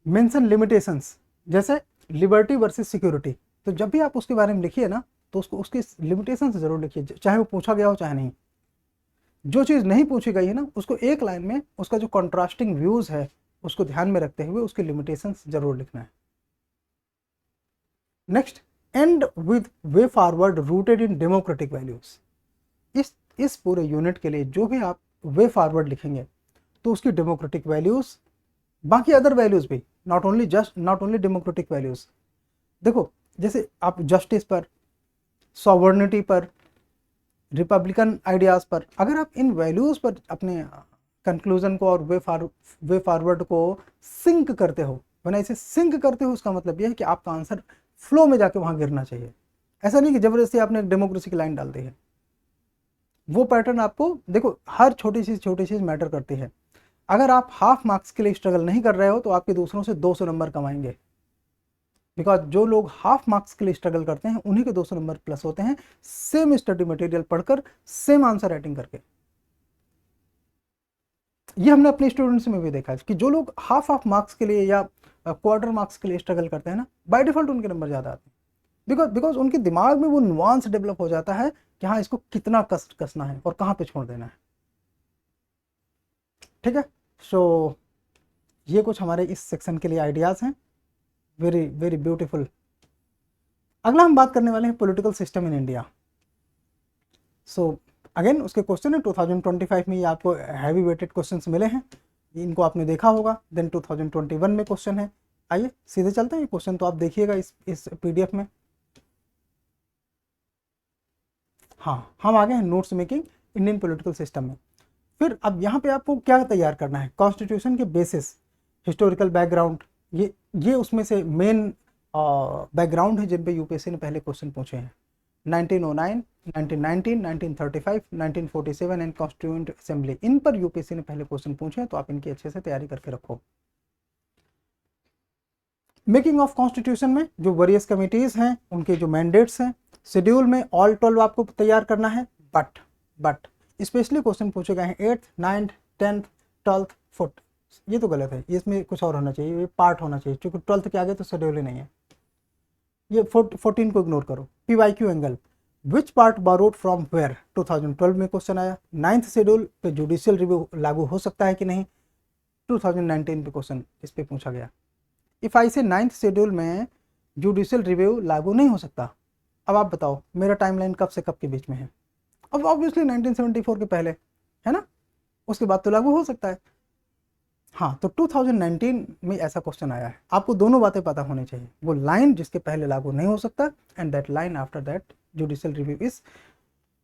मेंशन लिमिटेशंस, जैसे लिबर्टी वर्सेस सिक्योरिटी, तो जब भी आप उसके बारे में लिखिए ना, तो उसको उसकी लिमिटेशंस जरूर लिखिए, चाहे वो पूछा गया हो चाहे नहीं। जो चीज़ नहीं पूछी गई है ना, उसको एक लाइन में उसका जो कॉन्ट्रास्टिंग व्यूज है उसको ध्यान में रखते हुए उसकी लिमिटेशंस जरूर लिखना है। Next, and with way forward rooted in democratic values. इस पूरे यूनिट के लिए जो भी आप वे फॉरवर्ड लिखेंगे तो उसकी डेमोक्रेटिक वैल्यूज, बाकी अदर वैल्यूज भी, नॉट ओनली डेमोक्रेटिक वैल्यूज। देखो, जैसे आप जस्टिस पर, सॉवर्निटी पर, रिपब्लिकन आइडियाज पर, अगर आप इन वैल्यूज पर अपने कंक्लूजन को और वे फॉरवर्ड को सिंक करते हो, वरना इसे सिंक करते हो उसका मतलब यह है कि आपका आंसर फ्लो में जाके वहां गिरना चाहिए। ऐसा नहीं कि जबरदस्ती आपने एक डेमोक्रेसी की लाइन डाल दी है। वो पैटर्न आपको, देखो हर छोटी चीज मैटर करती है। अगर आप हाफ मार्क्स के लिए स्ट्रगल नहीं कर रहे हो तो आपके दूसरों से 200 नंबर कमाएंगे, बिकॉज जो लोग हाफ मार्क्स के लिए स्ट्रगल करते हैं उन्हीं के 200 नंबर प्लस होते हैं, सेम स्टडी मटेरियल पढ़कर, सेम आंसर राइटिंग करके। ये हमने अपने स्टूडेंट्स में भी देखा है कि जो लोग हाफ मार्क्स के लिए या क्वार्टर मार्क्स के लिए स्ट्रगल करते हैं ना, बाय डिफॉल्ट उनके नंबर ज़्यादा आते हैं, बिकॉज उनके दिमाग में वो नुआंस डेवलप हो जाता है कि हाँ इसको कितना कसना है और कहाँ पे छोड़ देना है, ठीक है। सो ये कुछ हमारे इस सेक्शन के लिए आइडियाज़ हैं, वेरी वेरी ब्यूटीफुल। अगला हम बात करने वाले हैं political system in India. So again उसके क्वेश्चन है 2025 में, ये आपको हैवी वेटेड क्वेश्चंस मिले हैं, इनको आपने देखा होगा। देन 2021 में क्वेश्चन है। आइए सीधे चलते हैं, ये क्वेश्चन तो आप देखिएगा इस पीडीएफ में। हाँ, हम आ गए हैं notes making Indian political system में। फिर अब यहाँ पे आपको क्या तैयार करना है, कॉन्स्टिट्यूशन के बेसिस, हिस्टोरिकल बैकग्राउंड, ये उसमें से मेन बैकग्राउंड है जिन पे यूपीएससी ने पहले क्वेश्चन पूछे हैं। 1909, 1919, 1935, 1947 एंड कॉन्स्टिट्यूएंट असेंबली, इन पर यूपीएससी ने पहले क्वेश्चन पूछे हैं, तो आप इनकी अच्छे से तैयारी करके रखो। मेकिंग ऑफ कॉन्स्टिट्यूशन में जो वेरियस कमिटीज हैं उनके जो मैंडेट्स हैं, शेड्यूल में ऑल 12 आपको तैयार करना है, बट स्पेशली क्वेश्चन पूछे गए हैं 8th, 9th, 10th, 12th, 4th। ये तो गलत है, इसमें कुछ और होना चाहिए, ये पार्ट होना चाहिए, क्योंकि 12th के आगे तो शेड्यूल ही नहीं है। ये 14 को इग्नोर करो। PYQ angle, which part borrowed from where, 2012 में क्वेश्चन आया। 9th शेड्यूल पे जुडिशियल रिव्यू लागू हो सकता है कि नहीं, 2019 पे क्वेश्चन इस पे पूछा गया। इफ आई से 9th शेड्यूल में जुडिशियल रिव्यू लागू नहीं हो सकता, अब आप बताओ मेरा टाइमलाइन कब से कब के बीच में है। अब ऑब्वियसली 1974 के पहले है ना, उसके बाद तो लागू हो सकता है। हाँ, तो 2019 में ऐसा क्वेश्चन आया है, आपको दोनों बातें पता होनी चाहिए, वो लाइन जिसके पहले लागू नहीं हो सकता and that line after that judicial review is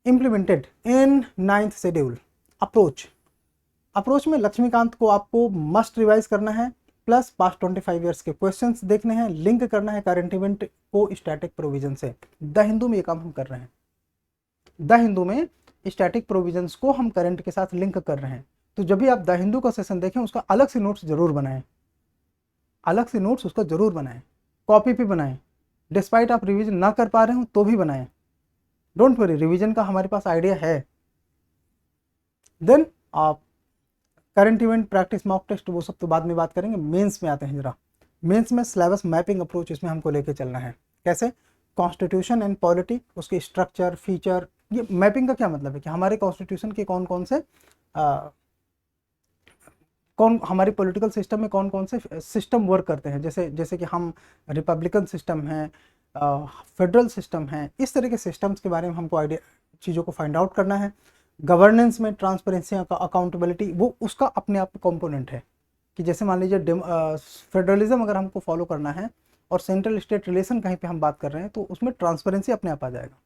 implemented in 9th schedule. Approach में लक्ष्मीकांत को आपको मस्ट रिवाइज करना है, प्लस पास्ट 25 ईयर्स के क्वेश्चंस देखने हैं, लिंक करना है करंट इवेंट को स्टैटिक प्रोविजन से। द हिंदू में ये काम हम कर रहे हैं, द हिंदू में स्टैटिक प्रोविजंस को हम करंट के साथ लिंक कर रहे हैं। तो जब भी आप द हिंदू का सेशन देखें उसका अलग से नोट्स जरूर बनाएं, अलग से नोट्स उसका जरूर बनाएं, कॉपी पे बनाएं, डिस्पाइट आप रिवीजन ना कर पा रहे हो तो भी बनाएं, डोंट वरी, रिवीजन का हमारे पास आइडिया है। देन आप current event, practice, mock test, वो सब तो बाद में बात करेंगे। मेंस में आते हैं जरा। मेंस में सिलेबस मैपिंग अप्रोच इसमें हमको लेके चलना है। कैसे? कॉन्स्टिट्यूशन एंड पॉलिटी, उसकी स्ट्रक्चर, फीचर, ये मैपिंग का क्या मतलब है कि हमारे कॉन्स्टिट्यूशन के कौन कौन से हमारी पॉलिटिकल सिस्टम में कौन कौन से सिस्टम वर्क करते हैं, जैसे कि हम रिपब्लिकन सिस्टम है, फेडरल सिस्टम है, इस तरह के सिस्टम्स के बारे में हमको आइडिया, चीज़ों को फाइंड आउट करना है। गवर्नेंस में ट्रांसपेरेंसी, अकाउंटेबिलिटी, वो उसका अपने आप कंपोनेंट है कि जैसे मान लीजिए फेडरलिज्म अगर हमको फॉलो करना है और सेंट्रल स्टेट रिलेशन कहीं पे हम बात कर रहे हैं तो उसमें ट्रांसपेरेंसी अपने आप आ जाएगा,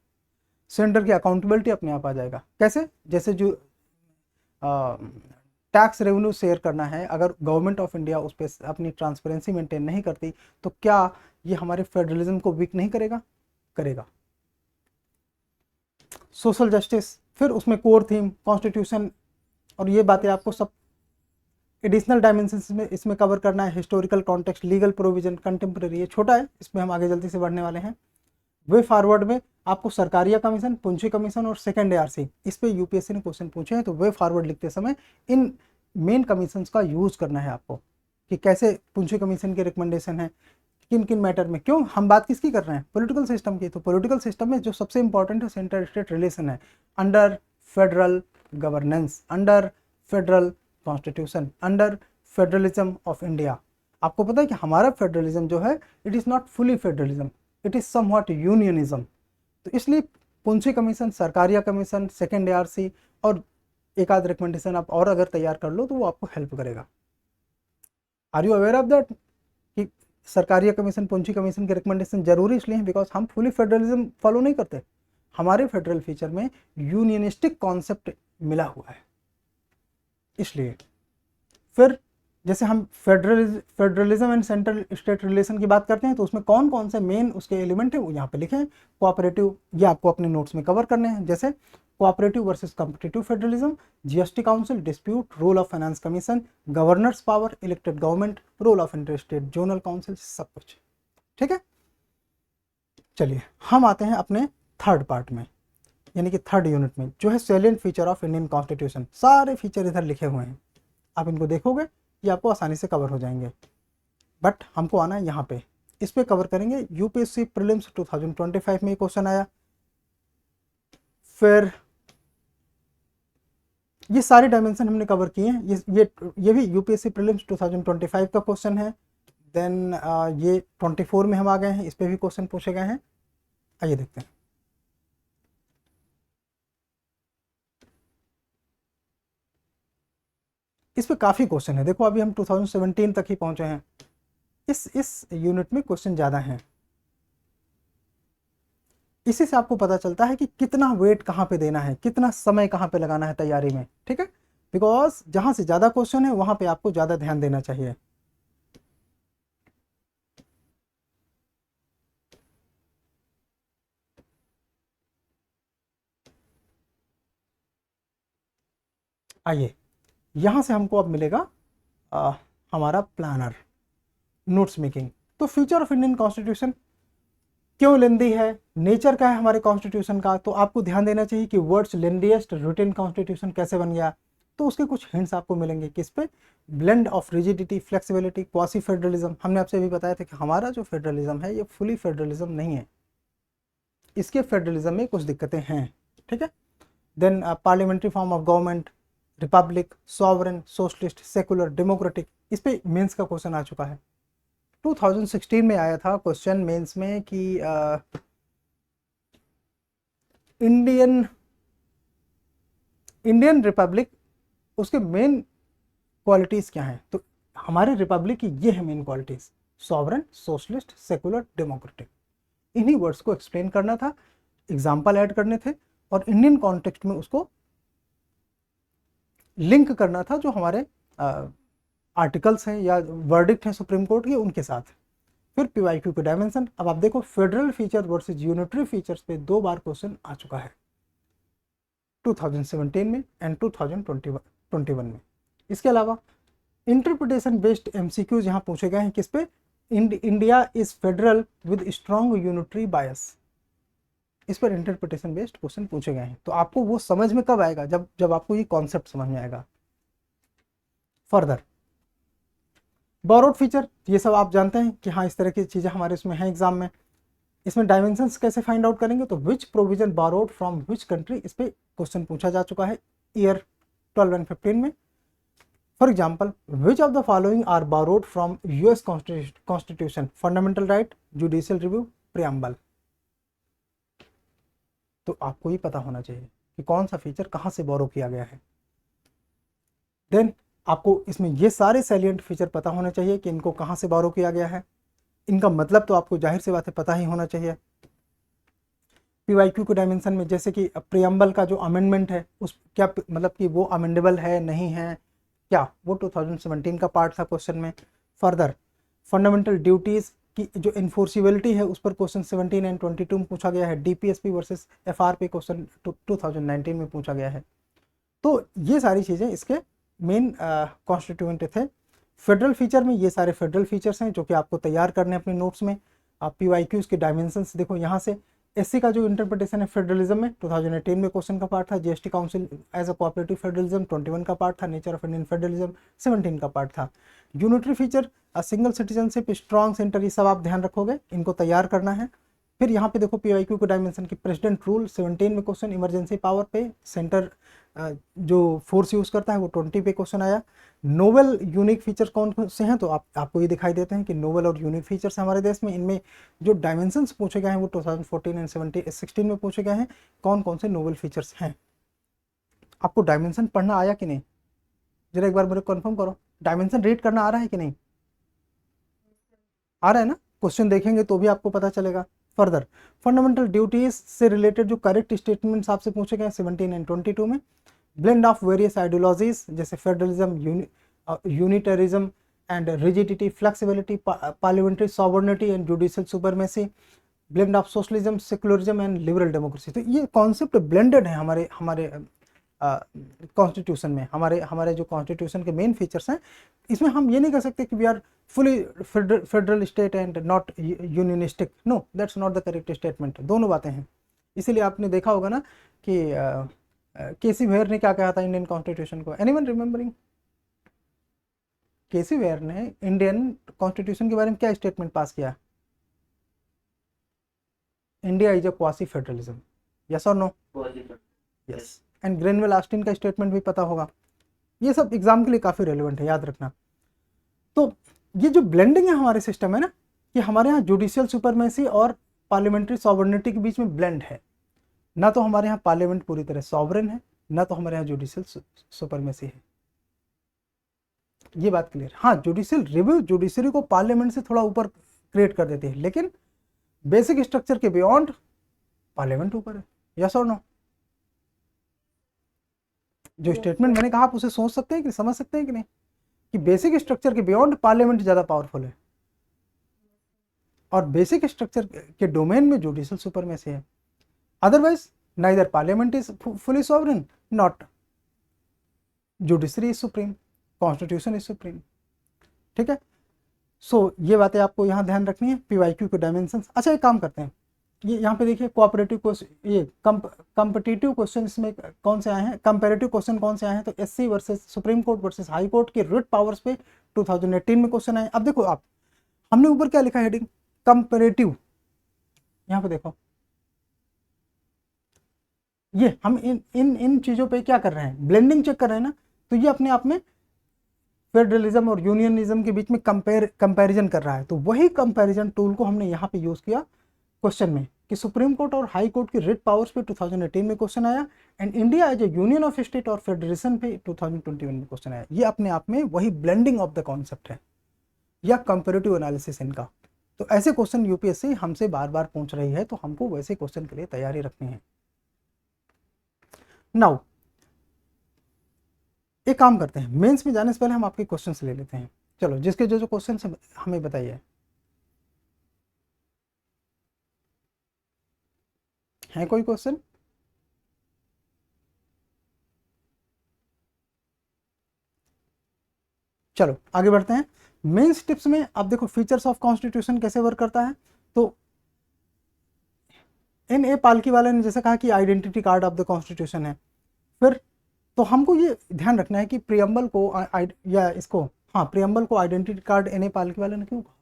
सेंटर की अकाउंटेबिलिटी अपने आप आ जाएगा। कैसे? जैसे जो टैक्स रेवेन्यू शेयर करना है, अगर गवर्नमेंट ऑफ इंडिया उस पर अपनी ट्रांसपेरेंसी मेंटेन नहीं करती तो क्या ये हमारे फेडरलिज्म को वीक नहीं करेगा? करेगा। सोशल जस्टिस, फिर उसमें कोर थीम, कॉन्स्टिट्यूशन, और ये बातें आपको सब एडिशनल डायमेंशंस में इसमें कवर करना है historical context, legal provision, contemporary, ये छोटा है, इसमें हम आगे जल्दी से बढ़ने वाले हैं। वे फॉरवर्ड में आपको सरकारिया कमीशन, पूंजी कमीशन और सेकंड ARC, इस पे यूपीएससी ने क्वेश्चन पूछे हैं। तो वे फॉरवर्ड लिखते समय इन मेन कमीशन का यूज करना है आपको, कि कैसे पूंजी कमीशन के रिकमेंडेशन है, किन किन मैटर में। क्यों हम बात किसकी कर रहे हैं, पॉलिटिकल सिस्टम की। तो पॉलिटिकल सिस्टम में जो सबसे इंपॉर्टेंट है सेंटर स्टेट रिलेशन है, under federal governance, under federal constitution, under federalism of India. आपको पता है कि हमारा फेडरलिज्म जो है, it is not fully federalism, it is somewhat unionism. तो इसलिए पूंजी commission, Sarkaria commission, second ARC और एक आध रिकमेंडेशन आप और अगर तैयार कर लो तो वो आपको हेल्प करेगा। Are you aware of that कि सरकारिया कमीशन, पूंजी कमीशन के रिकमेंडेशन जरूरी इसलिए हैं बिकॉज हम फुली फेडरलिज्म फॉलो नहीं करते, हमारे फेडरल फीचर में यूनियनिस्टिक कॉन्सेप्ट मिला हुआ है। इसलिए फिर जैसे हम federalism and central state relation की बात करते हैं, तो उसमें कौन कौन से मेन उसके एलिमेंट है वो यहाँ पे लिखे हैं। कोऑपरेटिव, ये आपको अपने नोट्स में कवर करने हैं, जैसे cooperative versus competitive federalism, GST council, dispute, role of finance commission, governors power, elected government, role of interstate zonal council, सब कुछ ठीक है। चलिए हम आते हैं अपने थर्ड पार्ट में, यानी कि थर्ड यूनिट में, जो है salient feature of Indian constitution. सारे फीचर इधर लिखे हुए हैं, आप इनको देखोगे ये आपको आसानी से कवर हो जाएंगे। बट हमको आना है यहाँ पे, इस पे कवर करेंगे। यूपीएससी प्रीलिम्स 2025 में क्वेश्चन आया। फिर ये सारे डायमेंशन हमने कवर किए हैं। ये भी यूपीएससी प्रीलिम्स 2025 का क्वेश्चन है। देन ये 24 में हम आ गए हैं, इस पे भी क्वेश्चन पूछे गए हैं। आइए देखते हैं। इस पे काफ़ी क्वेश्चन है। देखो अभी हम 2017 तक ही पहुंचे हैं। इस यूनिट में क्वेश्चन ज़्यादा हैं। इसी से आपको पता चलता है कि कितना वेट कहाँ पे देना है, कितना समय कहाँ पे लगाना है तैयारी में, ठीक है। बिकॉज जहाँ से ज़्यादा क्वेश्चन है वहाँ पे आपको ज़्यादा ध्यान देना चाहिए। आइए, यहाँ से हमको अब मिलेगा हमारा प्लानर, नोट्स मेकिंग। तो फ्यूचर ऑफ इंडियन कॉन्स्टिट्यूशन क्यों लेंदी है, नेचर क्या है हमारे कॉन्स्टिट्यूशन का, तो आपको ध्यान देना चाहिए कि वर्ड्स लेंदीएस्ट रिटन कॉन्स्टिट्यूशन कैसे बन गया। तो उसके कुछ हिंट्स आपको मिलेंगे किस पे, blend of rigidity, flexibility, quasi federalism. हमने आपसे भी बताया था कि हमारा जो फेडरलिज्म है ये फुली फेडरलिज्म नहीं है, इसके फेडरलिज्म में कुछ दिक्कतें हैं, ठीक है। Then parliamentary form of government, republic, sovereign, socialist, secular, democratic, इस पे मेंस का क्वेश्चन आ चुका है। 2016 में आया था क्वेश्चन मेंस में कि इंडियन रिपब्लिक, उसके मेन क्वालिटीज़ क्या हैं। तो हमारे रिपब्लिक की ये है main qualities, sovereign, socialist, secular, democratic. इन्हीं वर्ड्स को एक्सप्लेन करना था, एग्जाम्पल ऐड करने थे और इंडियन कॉन्टेक्स्ट में उसको लिंक करना था जो हमारे आर्टिकल्स हैं या वर्डिक्ट हैं सुप्रीम कोर्ट के, उनके साथ। फिर पीवाईक्यू के डायमेंशन। अब आप देखो federal feature versus unitary features पे 2 बार क्वेश्चन आ चुका है, 2017 में एंड 2021 में। इसके अलावा इंटरप्रिटेशन बेस्ड एमसीक्यूज यहाँ पूछे गए हैं किस पे, India is federal with strong unitary बायस। इस पर इंटरप्रिटेशन बेस्ड क्वेश्चन पूछे गए हैं। तो आपको वो समझ में कब आएगा, जब आपको ये कॉन्सेप्ट समझ में आएगा। फर्दर बोरोड फीचर, ये सब आप जानते हैं कि हाँ इस तरह की चीज़ें हमारे इसमें हैं एग्जाम में। इसमें डायमेंशंस कैसे फाइंड आउट करेंगे, तो विच provision borrowed from which country, इस पे क्वेश्चन पूछा जा चुका है ईयर 12 एंड 15 में। For example, which of the following are borrowed from US constitution, fundamental right, judicial review, preamble. तो आपको ये पता होना चाहिए कि कौन सा फीचर कहाँ से बोरो किया गया है। देन आपको इसमें ये सारे सैलिएंट फीचर पता होने चाहिए कि इनको कहाँ से बोरो किया गया है। इनका मतलब तो आपको जाहिर सी बात है पता ही होना चाहिए। पीवाईक्यू के डायमेंशन में जैसे कि प्रियम्बल का जो अमेंडमेंट है उस क्या मतलब कि वो अमेंडेबल है नहीं है क्या, वो 2017 का पार्ट था क्वेश्चन में। फर्दर फंडामेंटल ड्यूटीज़ की जो इन्फोर्सिबिलिटी है उस पर क्वेश्चन 17 एंड 22 में पूछा गया है। डीपीएसपी वर्सेस एफआरपी क्वेश्चन 2019 में पूछा गया है। तो ये सारी चीज़ें इसके मेन कॉन्स्टिट्यूएंट थे। फेडरल फीचर में ये सारे फेडरल फीचर्स हैं जो कि आपको तैयार करने हैं अपने नोट्स में। आप PYQs के डायमेंशंस देखो यहाँ से। एससी का जो इंटरप्रिटेशन है फेडरलिज्म में 2018 में क्वेश्चन का पार्ट था। GST council as a cooperative federalism 21 का पार्ट था। नेचर ऑफ इंडियन फेडरलिज्म 17 का पार्ट था। Unitary feature, single citizenship, strong centre, ये सब आप ध्यान रखोगे, इनको तैयार करना है। फिर यहाँ पे देखो PYQ के डायमेंशन की प्रेसिडेंट रूल 17 में क्वेश्चन, इमरजेंसी पावर पे सेंटर जो फोर्स यूज करता है वो 20 पे क्वेश्चन आया। नोवेल यूनिक फीचर्स कौन कौन से हैं, तो आपको ये दिखाई देते हैं कि नोवेल और यूनिक फीचर्स हमारे देश में, इनमें जो डायमेंशंस पूछे गए हैं वो 2014 एंड 16 में पूछे गए हैं। कौन कौन से नोवेल फीचर्स हैं। आपको डायमेंशन पढ़ना आया कि नहीं, जरा एक बार मुझे कंफर्म करो। डायमेंशन रीड करना आ रहा है कि नहीं, आ रहा है ना। क्वेश्चन देखेंगे तो भी आपको पता चलेगा। फर्दर फंडामेंटल ड्यूटीज से रिलेटेड जो करेक्ट स्टेटमेंट्स आपसे पूछे गए 17 एंड 22 में। ब्लेंड ऑफ वेरियस आइडियोलॉजीज जैसे federalism, unitarism and rigidity, flexibility, parliamentary sovereignty and judicial supremacy, blend of socialism, secularism and liberal democracy. तो ये कॉन्सेप्ट ब्लेंडेड है हमारे हमारे कॉन्स्टिट्यूशन में। हमारे जो कॉन्स्टिट्यूशन के मेन फीचर्स हैं, इसमें हम ये नहीं कह सकते कि we are fully federal state and not unionistic. No, that's not the correct statement. दोनों बातें हैं। इसीलिए आपने देखा होगा ना कि केसी वेयर ने क्या कहा था इंडियन कॉन्स्टिट्यूशन को। Anyone remembering? केसी वेयर ने इंडियन कॉन्स्टिट्यूशन के बारे में क्या स्टेटमेंट पास किया? India is a quasi federalism. Yes और नो? यस। एंड ग्रेनवेल ऑस्टिन का स्टेटमेंट भी पता होगा। ये सब एग्जाम के लिए काफी रेलिवेंट है, याद रखना। तो ये जो ब्लेंडिंग है हमारे सिस्टम है ना, कि हमारे यहाँ जुडिशियल सुपरमेसी और पार्लियामेंट्री सॉवर्निटी के बीच में ब्लेंड है। ना तो हमारे यहाँ पार्लियामेंट पूरी तरह सॉवरेन है, ना तो हमारे यहाँ जुडिशियल सुपरमेसी है। ये बात क्लियर। हाँ, जुडिशियल रिव्यू जुडिशरी को पार्लियामेंट से थोड़ा ऊपर क्रिएट कर देती है, लेकिन बेसिक स्ट्रक्चर के बियॉन्ड पार्लियामेंट ऊपर है। यस और नो? जो स्टेटमेंट मैंने कहा आप उसे सोच सकते हैं कि समझ सकते हैं कि नहीं, कि बेसिक स्ट्रक्चर के बियॉन्ड पार्लियामेंट ज्यादा पावरफुल है और बेसिक स्ट्रक्चर के डोमेन में जुडिशियल सुपरमेसी है। Otherwise neither parliament is fully sovereign, not judiciary is supreme, constitution is supreme. ठीक है। सो ये बातें आपको यहाँ ध्यान रखनी है। PYQ के डायमेंशंस। अच्छा, एक काम करते हैं, ये यहाँ पे देखिए कोऑपरेटिव क्वेश्चन, ये कॉम्पिटिटिव क्वेश्चन में कौन से आए हैं, कंपैरेटिव क्वेश्चन कौन से आए हैं, तो SC versus supreme court versus high court के रिट पावर्स पे 2018 में क्वेश्चन आए। अब देखो आप, हमने ऊपर क्या लिखा है हेडिंग, कंपैरेटिव। यहाँ पे देखो, ये हम इन चीजों पे क्या कर रहे हैं, ब्लेंडिंग चेक कर रहे हैं ना। तो ये अपने आप में फेडरलिज्म और यूनियनिज्म के बीच में कंपैरिजन कर रहा है। तो वही कंपैरिजन टूल को हमने यहाँ पे यूज किया क्वेश्चन में, कि सुप्रीम कोर्ट और हाई कोर्ट की रिट पावर्स पे 2018 में क्वेश्चन आया, and India as a union of state और फेडरेशन पे 2021 में क्वेश्चन आया। ये अपने आप में वही ब्लेंडिंग ऑफ द कॉन्सेप्ट है या कंपैरेटिव एनालिसिस इनका। तो ऐसे क्वेश्चन यूपीएससी हमसे बार बार पूछ रही है, तो हमको वैसे क्वेश्चन के लिए तैयारी रखनी है। नाउ एक काम करते हैं, मेंस में जाने से पहले हम आपके क्वेश्चंस ले लेते हैं। चलो, जिसके जो जो क्वेश्चंस हमें बताइए। है कोई क्वेश्चन? चलो आगे बढ़ते हैं। मेंस टिप्स में आप देखो फीचर्स ऑफ कॉन्स्टिट्यूशन कैसे वर्क करता है। तो NA पालकी वाले ने जैसे कहा कि identity card of the constitution है। फिर तो हमको ये ध्यान रखना है कि प्रियम्बल को या इसको, हाँ, प्रियम्बल को आइडेंटिटी कार्ड NA पालकी वाले ने क्यों कहा,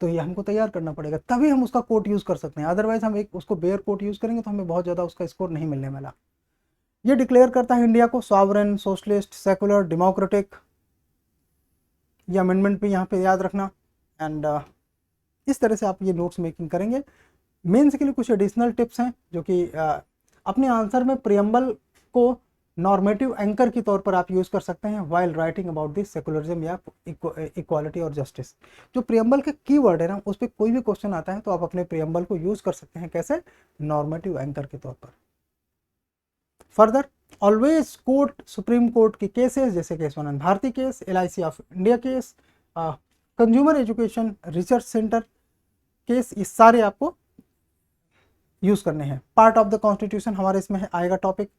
तो ये हमको तैयार करना पड़ेगा, तभी हम उसका कोट यूज कर सकते हैं। अदरवाइज हम एक उसको बेयर कोट यूज करेंगे तो हमें बहुत ज्यादा उसका स्कोर नहीं मिलने वाला। ये डिक्लेयर करता है इंडिया को सॉवरेन, सोशलिस्ट, सेकुलर, डेमोक्रेटिक। ये अमेंडमेंट भी यहाँ पे याद रखना। एंड इस तरह से आप ये नोट्स मेकिंग करेंगे। मेंस के लिए कुछ एडिशनल टिप्स हैं जो कि अपने आंसर में प्रियम्बल को नॉर्मेटिव एंकर के तौर पर आप यूज कर सकते हैं while writing about this secularism या इक्वालिटी और जस्टिस। जो प्रियम्बल के कीवर्ड है ना, उस पर कोई भी क्वेश्चन आता है तो आप अपने प्रियम्बल को यूज कर सकते हैं। कैसे? नॉर्मेटिव एंकर के तौर पर। Further always court supreme court के केसेस, जैसे case Anand Bharati case, LIC of India case, consumer education research centre case, ये सारे आपको यूज करने हैं। पार्ट ऑफ द कॉन्स्टिट्यूशन हमारे इसमें आएगा टॉपिक।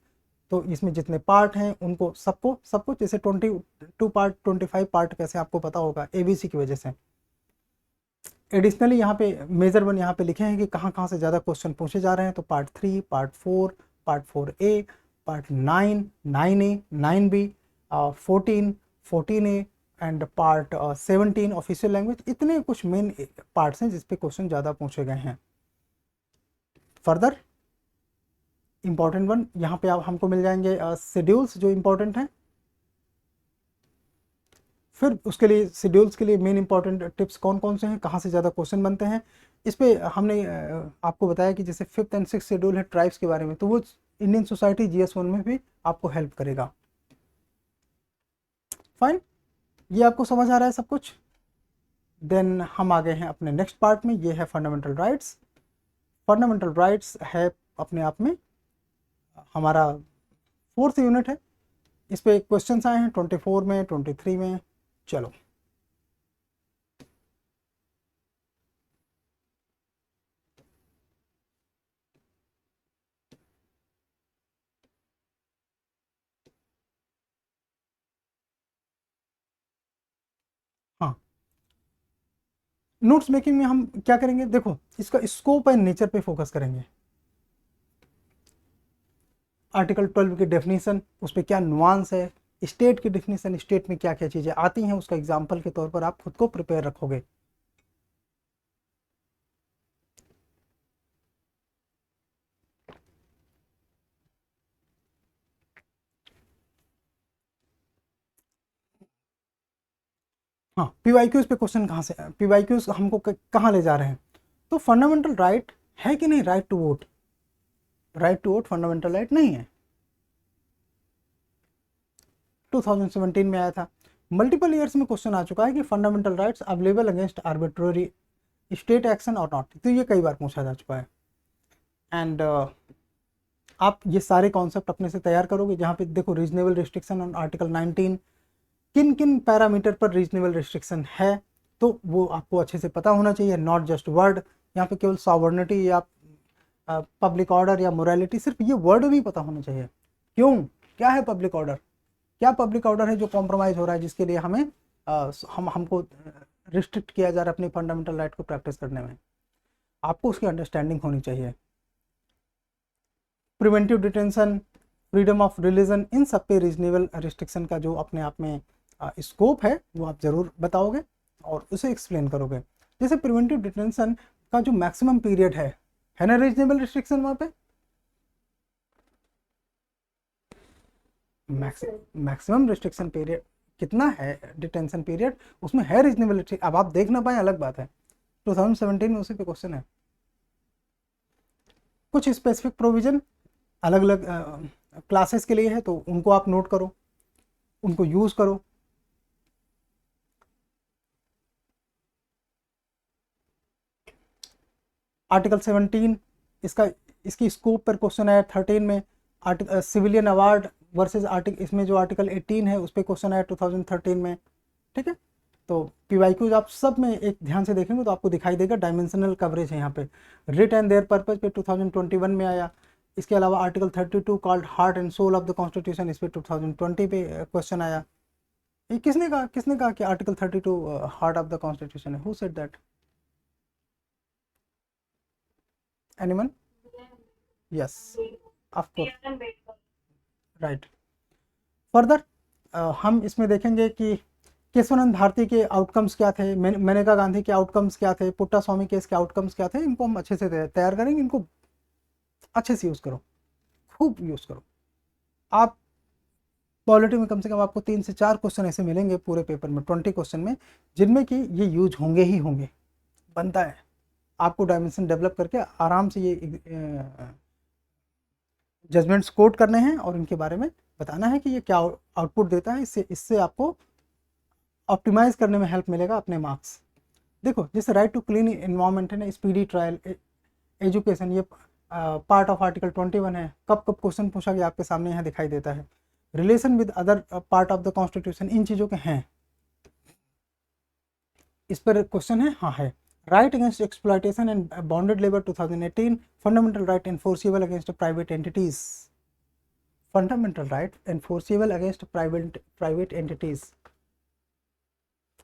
तो इसमें जितने पार्ट हैं उनको सबको सबको जैसे 22 पार्ट 25 पार्ट कैसे आपको पता होगा ABC की वजह से। एडिशनली यहाँ पे मेजर वन यहाँ पे लिखे हैं कि कहाँ कहाँ से ज़्यादा क्वेश्चन पूछे जा रहे हैं, तो part 3, part 4A, part 9, 9A, 9B, 14, 14A and part 17 official language. इतने कुछ मेन पार्ट्स हैं जिसपे क्वेश्चन ज़्यादा पूछे गए हैं। फर्दर इंपॉर्टेंट वन यहाँ पे आप हमको मिल जाएंगे शेड्यूल्स जो इंपॉर्टेंट हैं। फिर उसके लिए शेड्यूल्स के लिए मेन इंपॉर्टेंट टिप्स कौन कौन से हैं, कहाँ से ज़्यादा क्वेश्चन बनते हैं, इस पे हमने आपको बताया कि जैसे 5th एंड 6th शेड्यूल है ट्राइब्स के बारे में, तो वो इंडियन सोसाइटी GS1 में भी आपको हेल्प करेगा। फाइन, ये आपको समझ आ रहा है सब कुछ। देन हम आ गए हैं अपने नेक्स्ट पार्ट में, ये है फंडामेंटल राइट्स। फंडामेंटल राइट्स है अपने आप में हमारा 4th यूनिट है। इस पे क्वेश्चंस आए हैं 24 में, 23 में। चलो हाँ, नोट्स मेकिंग में हम क्या करेंगे, देखो इसका स्कोप एंड नेचर पे फोकस करेंगे। आर्टिकल 12 की डेफिनेशन, उस पर क्या नुआंस है, स्टेट की डेफिनेशन, स्टेट में क्या क्या चीज़ें आती हैं, उसका एग्जाम्पल के तौर पर आप खुद को प्रिपेयर रखोगे। हाँ, PYQs पे क्वेश्चन कहाँ से, PYQs हमको कहाँ ले जा रहे हैं, तो फंडामेंटल राइट है कि नहीं, right to vote, right to vote fundamental right नहीं है। 2017 में आया था। मल्टीपल ईयर्स में क्वेश्चन आ चुका है कि fundamental rights available against arbitrary state action और नॉट, तो ये कई बार पूछा जा चुका है। एंड आप ये सारे कॉन्सेप्ट अपने से तैयार करोगे, जहाँ पे देखो रीजनेबल रिस्ट्रिक्शन ऑन आर्टिकल 19, किन किन पैरामीटर पर रीजनेबल रिस्ट्रिक्शन है, तो वो आपको अच्छे से पता होना चाहिए। नॉट जस्ट वर्ड, यहाँ पे केवल सॉवर्निटी या पब्लिक ऑर्डर या मोरालिटी, सिर्फ ये वर्ड नहीं पता होना चाहिए। क्यों, क्या है पब्लिक ऑर्डर, क्या पब्लिक ऑर्डर है जो कॉम्प्रोमाइज़ हो रहा है, जिसके लिए हमें हमको रिस्ट्रिक्ट किया जा रहा है अपनी फंडामेंटल राइट को प्रैक्टिस करने में, आपको उसकी अंडरस्टैंडिंग होनी चाहिए। Preventive detention, freedom of religion, इन सब पे रीजनेबल रिस्ट्रिक्शन का जो अपने आप में स्कोप है वो आप ज़रूर बताओगे और उसे एक्सप्लेन करोगे। जैसे प्रिवेंटिव डिटेंशन का जो मैक्सिमम पीरियड है ना रीजनेबल रिस्ट्रिक्शन, वहाँ पे मैक्सिमम रिस्ट्रिक्शन पीरियड कितना है, डिटेंशन पीरियड, उसमें है रीजनेबल। अब आप देख ना पाए अलग बात है, 2017 में उसी पे क्वेश्चन है। कुछ स्पेसिफिक प्रोविजन अलग अलग क्लासेस के लिए है, तो उनको आप नोट करो, उनको यूज़ करो। आर्टिकल 17 इसकी स्कोप पर क्वेश्चन आया 13 में। Article civilian award versus article, इसमें जो आर्टिकल 18 है उस पर क्वेश्चन आया 2013 में। ठीक है, तो PYQs आप सब में एक ध्यान से देखेंगे तो आपको दिखाई देगा, डायमेंशनल कवरेज है यहाँ पे। रिट एंड देयर पर्पज पे 2021 में आया। इसके अलावा article 32 called heart and soul of the constitution, इस पर 2020 पे क्वेश्चन आया। ये किसने कहा कि article 32 heart of the constitution है, who said that, anyone? Yes, of course, right. Further हम इसमें देखेंगे कि केशवानंद भारती के आउटकम्स क्या थे, मेनका गांधी के आउटकम्स क्या थे, पुट्टा स्वामी केस के आउटकम्स क्या थे, इनको हम अच्छे से तैयार करेंगे। इनको अच्छे से यूज़ करो, खूब यूज़ करो। आप पॉलिटी में कम से कम आपको 3 से 4 क्वेश्चन ऐसे मिलेंगे पूरे पेपर में, 20 क्वेश्चन में, जिनमें कि ये यूज होंगे ही होंगे, बनता है। आपको डायमेंशन डेवलप करके आराम से ये जजमेंट्स कोट करने हैं और इनके बारे में बताना है कि ये क्या आउटपुट देता है। इससे आपको ऑप्टिमाइज करने में हेल्प मिलेगा अपने मार्क्स। देखो जैसे राइट टू क्लीन इन्वायरमेंट है ना, स्पीडी ट्रायल, एजुकेशन, ये पार्ट ऑफ आर्टिकल 21 है। कब कब क्वेश्चन पूछा गया आपके सामने यहाँ दिखाई देता है। Relation with other part of the constitution, इन चीज़ों के हैं, इस पर क्वेश्चन है, हाँ है। Right against exploitation and bonded labour 2018, fundamental right enforceable against private entities, fundamental right enforceable against private entities.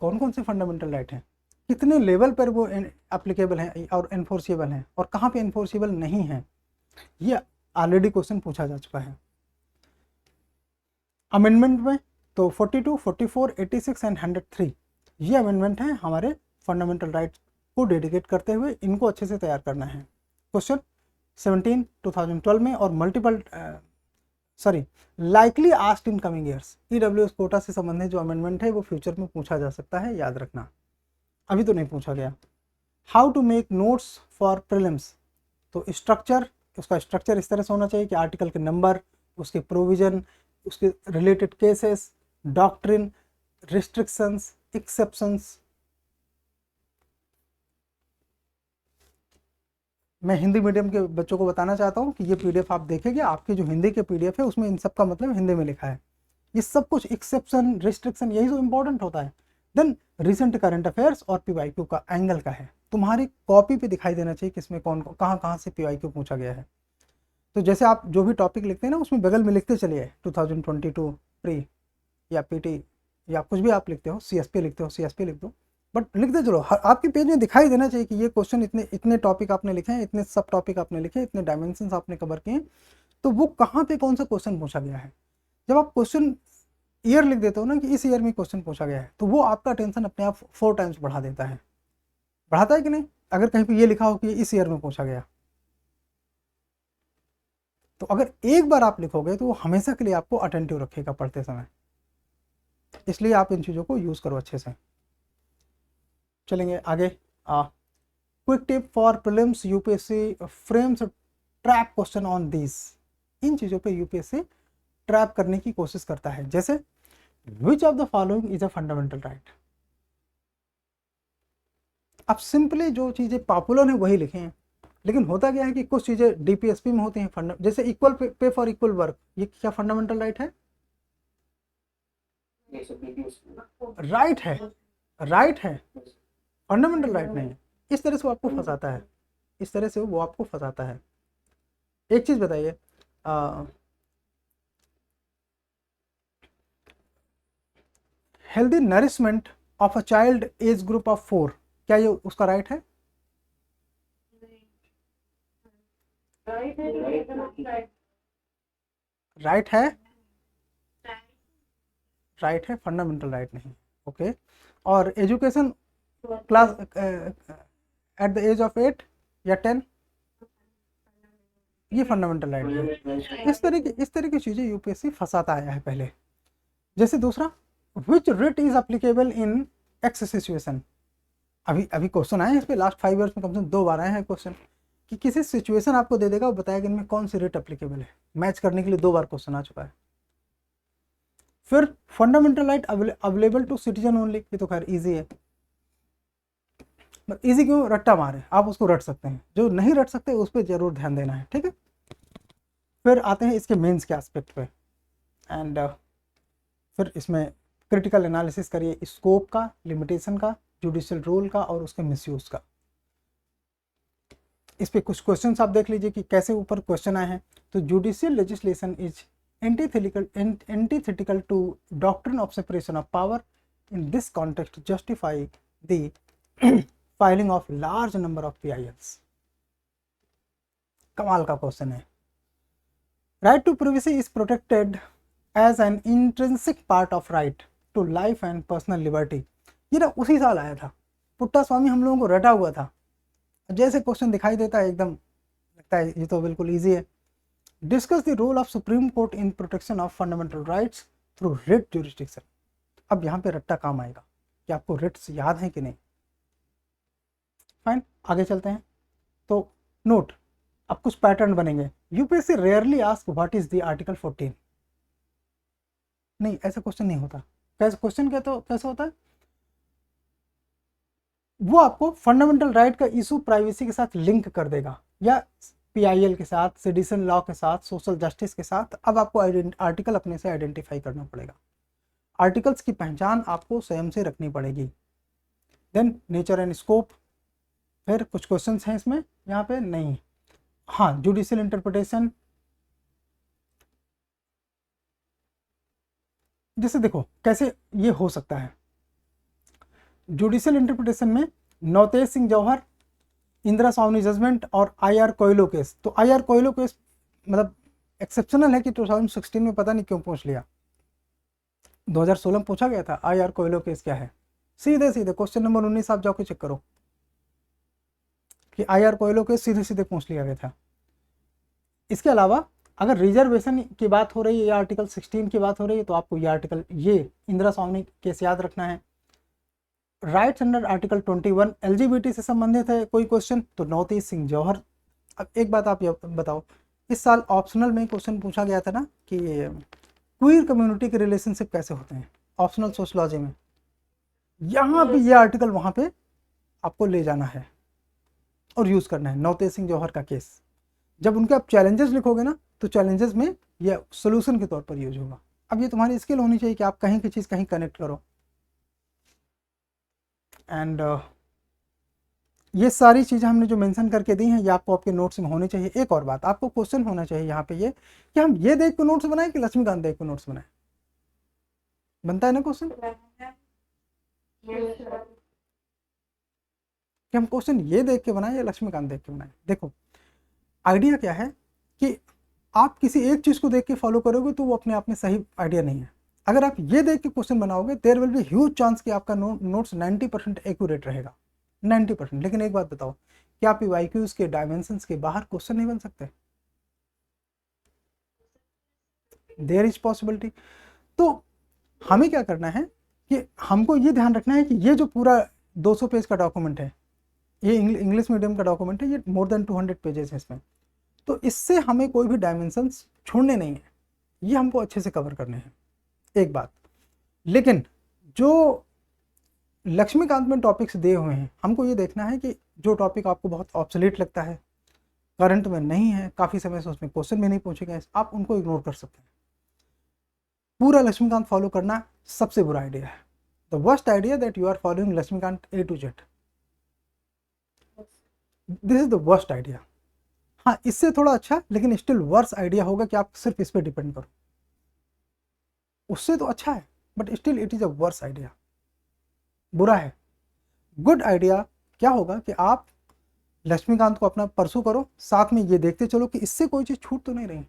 कौन कौन से फंडामेंटल राइट हैं, कितने लेवल पर वो एप्लीकेबल हैं और एनफोर्सेबल हैं, और कहाँ पे एनफोर्सेबल नहीं है, ये ऑलरेडी क्वेश्चन पूछा जा चुका है अमेंडमेंट में। तो 42, 44, 86 एंड 103 ये अमेंडमेंट है हमारे फंडामेंटल राइट्स को डेडिकेट करते हुए, इनको अच्छे से तैयार करना है। क्वेश्चन 17 2012 में और multiple likely asked in coming years. EWS quota से संबंधित जो अमेंडमेंट है वो फ्यूचर में पूछा जा सकता है, याद रखना, अभी तो नहीं पूछा गया। How to make notes for prelims, तो स्ट्रक्चर, उसका स्ट्रक्चर इस तरह से होना चाहिए कि आर्टिकल के नंबर, उसके प्रोविजन, उसके related cases, doctrine, restrictions, exceptions. मैं हिंदी मीडियम के बच्चों को बताना चाहता हूँ कि ये पीडीएफ आप देखेंगे, आपकी जो हिंदी के पीडीएफ है उसमें इन सब का मतलब हिंदी में लिखा है। ये सब कुछ एक्सेप्शन, रिस्ट्रिक्शन, यही जो इंपॉर्टेंट होता है। देन रिसेंट करंट अफेयर्स और पीवाईक्यू का एंगल का है, तुम्हारी कॉपी पे दिखाई देना चाहिए किसमें कौन कहाँ से पीवाईक्यू पूछा गया है। तो जैसे आप जो भी टॉपिक लिखते हैं ना उसमें बगल में लिखते चलिए 2022 प्री या पीटी या कुछ भी आप लिखते हो, सीएसपी लिखते हो सीएसपी लिख दो, बट लिखते चलो, आपके पेज में दिखाई देना चाहिए कि ये क्वेश्चन इतने टॉपिक आपने लिखे हैं, इतने सब टॉपिक आपने लिखे, इतने डायमेंशंस आपने कवर किए, तो वो कहाँ पे कौन सा क्वेश्चन पूछा गया है। जब आप क्वेश्चन ईयर लिख देते हो ना कि इस ईयर में क्वेश्चन पूछा गया है, तो वो आपका टेंशन अपने आप 4 टाइम्स बढ़ा देता है, बढ़ाता है कि नहीं। अगर कहीं पे ये लिखा हो कि इस ईयर में पूछा गया, तो अगर एक बार आप लिखोगे तो वो हमेशा के लिए आपको अटेंटिव रखेगा पढ़ते समय, इसलिए आप इन चीज़ों को यूज़ करो अच्छे से। चलेंगे आगे। Quick tip for prelims, UPSC frames trap question on this. इन चीज़ों पे यूपीएससी ट्रैप करने की कोशिश करता है, जैसे विच of the following is a fundamental right. अब सिंपली जो चीज़ें पॉपुलर हैं वही लिखे हैं, लेकिन होता क्या है कि कुछ चीज़ें डीपीएसपी में होती हैं, जैसे equal pay for equal work, ये क्या फंडामेंटल राइट है? राइट है, राइट है, फंडामेंटल राइट नहीं है। इस तरह से वो आपको फंसाता है, इस तरह से वो आपको फंसाता है। एक चीज़ बताइए, healthy nourishment of a child age group of 4, क्या ये उसका राइट है? राइट है, राइट है, फंडामेंटल राइट नहीं। ओके। और education class at the age of 8 या 10, ये फंडामेंटल राइट है। इस तरह की चीज़ें यूपीएससी फंसाता आया है पहले। जैसे दूसरा, which writ is applicable in X situation. अभी क्वेश्चन आए हैं इस पर, लास्ट 5 ईयर्स में कम से कम 2 बार आए हैं क्वेश्चन, कि किसी सिचुएशन आपको दे देगा, वो बताएगा इनमें कौन सी रिट अप्लीकेबल है, मैच करने के लिए 2 बार क्वेश्चन आ चुका है। फिर fundamental right available to citizen only, ये तो खैर इजी है, इजी क्यों, रट्टा मारे, आप उसको रट सकते हैं, जो नहीं रट सकते उस पर जरूर ध्यान देना है, ठीक है। फिर आते हैं इसके मेंस के एस्पेक्ट पे, एंड फिर इसमें क्रिटिकल एनालिसिस करिए स्कोप का, लिमिटेशन का, जुडिशियल रोल का और उसके मिसयूज का। इस पे कुछ क्वेश्चंस आप देख लीजिए कि कैसे ऊपर क्वेश्चन आए हैं। तो judicial legislation is antithetical to doctrine of separation of power, in this context justify the filing of large number of PILs। कमाल का क्वेश्चन है। Right to privacy is protected as an intrinsic part of right to life and personal liberty. ये ना उसी साल आया था, पुट्टा स्वामी हम लोगों को रटा हुआ था, जैसे क्वेश्चन दिखाई देता है एकदम लगता है ये तो बिल्कुल इजी है। Discuss the role of supreme court in protection of fundamental rights through writ jurisdiction. अब यहाँ पे रट्टा काम आएगा कि आपको रिट्स याद है कि नहीं। फाइन, आगे चलते हैं। तो नोट, अब कुछ पैटर्न बनेंगे। UPSC rarely ask what is the article 14। नहीं, ऐसा क्वेश्चन नहीं होता। कैसे क्वेश्चन कैसे होता है, वो आपको फंडामेंटल राइट का इशू प्राइवेसी के साथ लिंक कर देगा, या PIL के साथ, सेडिशन लॉ के साथ, सोशल जस्टिस के साथ। अब आपको आर्टिकल अपने से आइडेंटिफाई करना पड़ेगा, आर्टिकल्स की पहचान आपको स्वयं से रखनी पड़ेगी। देन नेचर एंड स्कोप, फिर कुछ क्वेश्चंस हैं इसमें, यहाँ पे नहीं। हाँ, जुडिशियल इंटरप्रिटेशन, जैसे देखो कैसे ये हो सकता है। जुडिशियल इंटरप्रिटेशन में नवतेज सिंह जौहर, इंदिरा सावनी जजमेंट और आईआर कोयलो केस। तो आईआर कोयलो केस मतलब एक्सेप्शनल है कि 2016 में पता नहीं क्यों पूछ लिया। 2016 में पूछा गया था आईआर कोयलो केस क्या है। सीधे सीधे क्वेश्चन नंबर 19 आप जाके चेक करो कि आईआर कोयलो केस सीधे सीधे पूछ लिया गया था। इसके अलावा अगर रिजर्वेशन की बात हो रही है या आर्टिकल 16 की बात हो रही है तो आपको ये इंदिरा सावनी केस याद रखना है। राइट्स अंडर आर्टिकल 21 एलजीबीटी से संबंधित है कोई क्वेश्चन तो नवतेज सिंह जौहर। अब एक बात आप ये बताओ, इस साल ऑप्शनल में क्वेश्चन पूछा गया था ना कि क्वीर कम्युनिटी के रिलेशनशिप कैसे होते हैं, ऑप्शनल सोशलॉजी में। यहाँ पे ये आर्टिकल वहाँ पे आपको ले जाना है और यूज़ करना है, नवतेज सिंह जौहर का केस। जब उनके आप चैलेंजेस लिखोगे ना तो चैलेंजेस में ये सोल्यूशन के तौर पर यूज होगा। अब ये तुम्हारी स्किल होनी चाहिए कि आप कहीं की चीज़ कहीं कनेक्ट करो। एंड ये सारी चीज़ें हमने जो मेंशन करके दी हैं ये आपको आपके नोट्स में होनी चाहिए। एक और बात, आपको क्वेश्चन होना चाहिए यहाँ पे ये कि हम ये देख के नोट्स बनाएं कि लक्ष्मीकांत देख के नोट्स बनाएं। बनता है ना क्वेश्चन कि हम क्वेश्चन ये देख के बनाएं या लक्ष्मीकांत देख के बनाएं। देखो आइडिया क्या है कि आप किसी एक चीज़ को देख के फॉलो करोगे तो वो अपने आप में सही आइडिया नहीं है। अगर आप ये देख के क्वेश्चन बनाओगे there will be huge chance कि आपका नोट्स 90% एक्यूरेट रहेगा, 90%। लेकिन एक बात बताओ, क्या आप पीवाईक्यूज के डायमेंशंस के बाहर क्वेश्चन नहीं बन सकते? There is possibility. तो हमें क्या करना है कि हमको ये ध्यान रखना है कि ये जो पूरा 200 पेज का डॉक्यूमेंट है, ये इंग्लिश मीडियम का डॉक्यूमेंट है, ये मोर देन 200 पेजेस है इसमें। तो इससे हमें कोई भी डायमेंशंस छोड़ने नहीं है, ये हमको अच्छे से कवर करने हैं, एक बात। लेकिन जो लक्ष्मीकांत में टॉपिक्स दिए हुए हैं हमको ये देखना है कि जो टॉपिक आपको बहुत ऑब्सोलीट लगता है, करंट में नहीं है, काफ़ी समय से उसमें क्वेश्चन भी नहीं पूछे गए, आप उनको इग्नोर कर सकते हैं। पूरा लक्ष्मीकांत फॉलो करना सबसे बुरा आइडिया है। The worst idea that you are following Laxmikanth A to Z, this is the worst idea. हाँ इससे थोड़ा अच्छा लेकिन स्टिल वर्स आइडिया होगा कि आप सिर्फ इस पर डिपेंड करो। उससे तो अच्छा है but still it is a worse idea, बुरा है। गुड आइडिया क्या होगा कि आप लक्ष्मीकांत को अपना परसू करो, साथ में ये देखते चलो कि इससे कोई चीज़ छूट तो नहीं रही।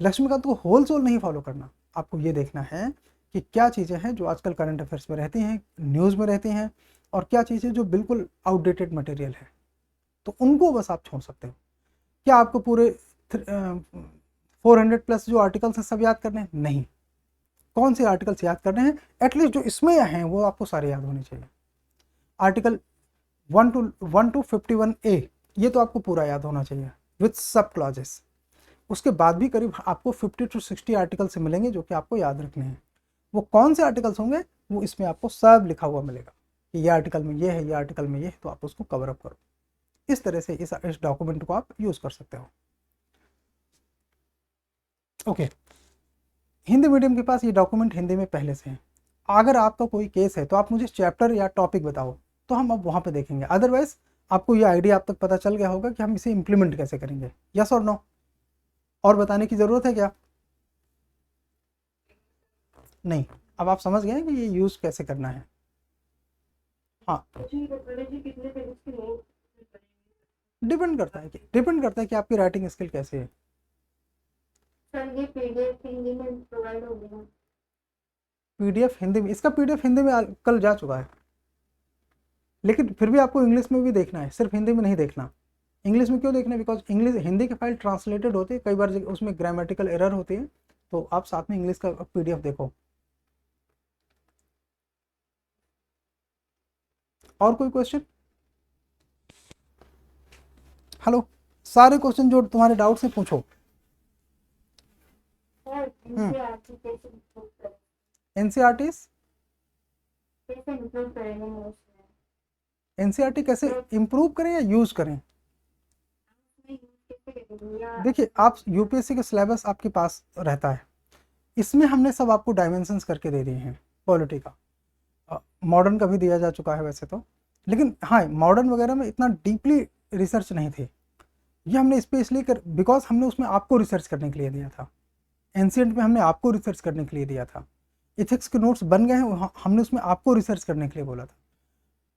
लक्ष्मीकांत को होल सोल नहीं फॉलो करना, आपको ये देखना है कि क्या चीज़ें हैं जो आजकल करंट अफेयर्स में रहती हैं, न्यूज़ में रहती हैं, और क्या चीज़ें जो बिल्कुल आउटडेटेड मटेरियल है, तो उनको बस आप छोड़ सकते हो। क्या आपको पूरे 400 प्लस जो आर्टिकल्स हैं सब याद करने हैं? नहीं। कौन से आर्टिकल्स याद करने हैं? एटलीस्ट जो इसमें हैं वो आपको सारे याद होने चाहिए। आर्टिकल 1 to 51A ये तो आपको पूरा याद होना चाहिए विथ सब क्लॉजेस। उसके बाद भी करीब आपको 50 to 60 आर्टिकल से मिलेंगे जो कि आपको याद रखने हैं। वो कौन से आर्टिकल्स होंगे वो इसमें आपको सब लिखा हुआ मिलेगा कि ये आर्टिकल में ये है, ये आर्टिकल में ये है, तो आप उसको कवर अप करो। इस तरह से इस डॉक्यूमेंट को आप यूज़ कर सकते हो। ओके, हिंदी मीडियम के पास ये डॉक्यूमेंट हिंदी में पहले से है। अगर आपका कोई केस है तो आप मुझे चैप्टर या टॉपिक बताओ तो हम अब वहाँ पे देखेंगे। अदरवाइज आपको ये आइडिया अब तक पता चल गया होगा कि हम इसे इम्प्लीमेंट कैसे करेंगे। यस और नो? और बताने की ज़रूरत है क्या? नहीं, अब आप समझ गए कि ये यूज़ कैसे करना है। हाँ डिपेंड करता है कि आपकी राइटिंग स्किल कैसे है। सर ये पीडीएफ हिंदी में प्रोवाइड हो गया। पीडीएफ हिंदी में, इसका पीडीएफ हिंदी में कल जा चुका है, लेकिन फिर भी आपको इंग्लिश में भी देखना है, सिर्फ हिंदी में नहीं देखना। इंग्लिश में क्यों देखना है? बिकॉज इंग्लिश हिंदी की फाइल ट्रांसलेटेड होती है, कई बार उसमें ग्रामेटिकल एरर होती है, तो आप साथ में इंग्लिश का पीडीएफ देखो। और कोई क्वेश्चन? हेलो, सारे क्वेश्चन जो तुम्हारे डाउट्स हैं पूछो। सर एनसीईआरटी कैसे इम्प्रूव करें? एनसीईआरटी कैसे इम्प्रूव करेंगे नोट्स में? एनसीईआरटी कैसे इम्प्रूव करें या यूज़ करें? उसमें यूज कैसे करेंगे या देखिए, आप यूपीएससी का सिलेबस आपके पास रहता है, इसमें हमने सब आपको डायमेंशंस करके दे दिए हैं। पॉलिटी का मॉडर्न का भी दिया जा चुका है वैसे तो, लेकिन हाँ मॉडर्न वगैरह में इतना डीपली रिसर्च नहीं थी। ये हमने स्पेशली बिकॉज हमने उसमें आपको रिसर्च करने के लिए दिया था। एंशिएंट में हमने आपको रिसर्च करने के लिए दिया था। इथिक्स के नोट्स बन गए हैं, हमने उसमें आपको रिसर्च करने के लिए बोला था।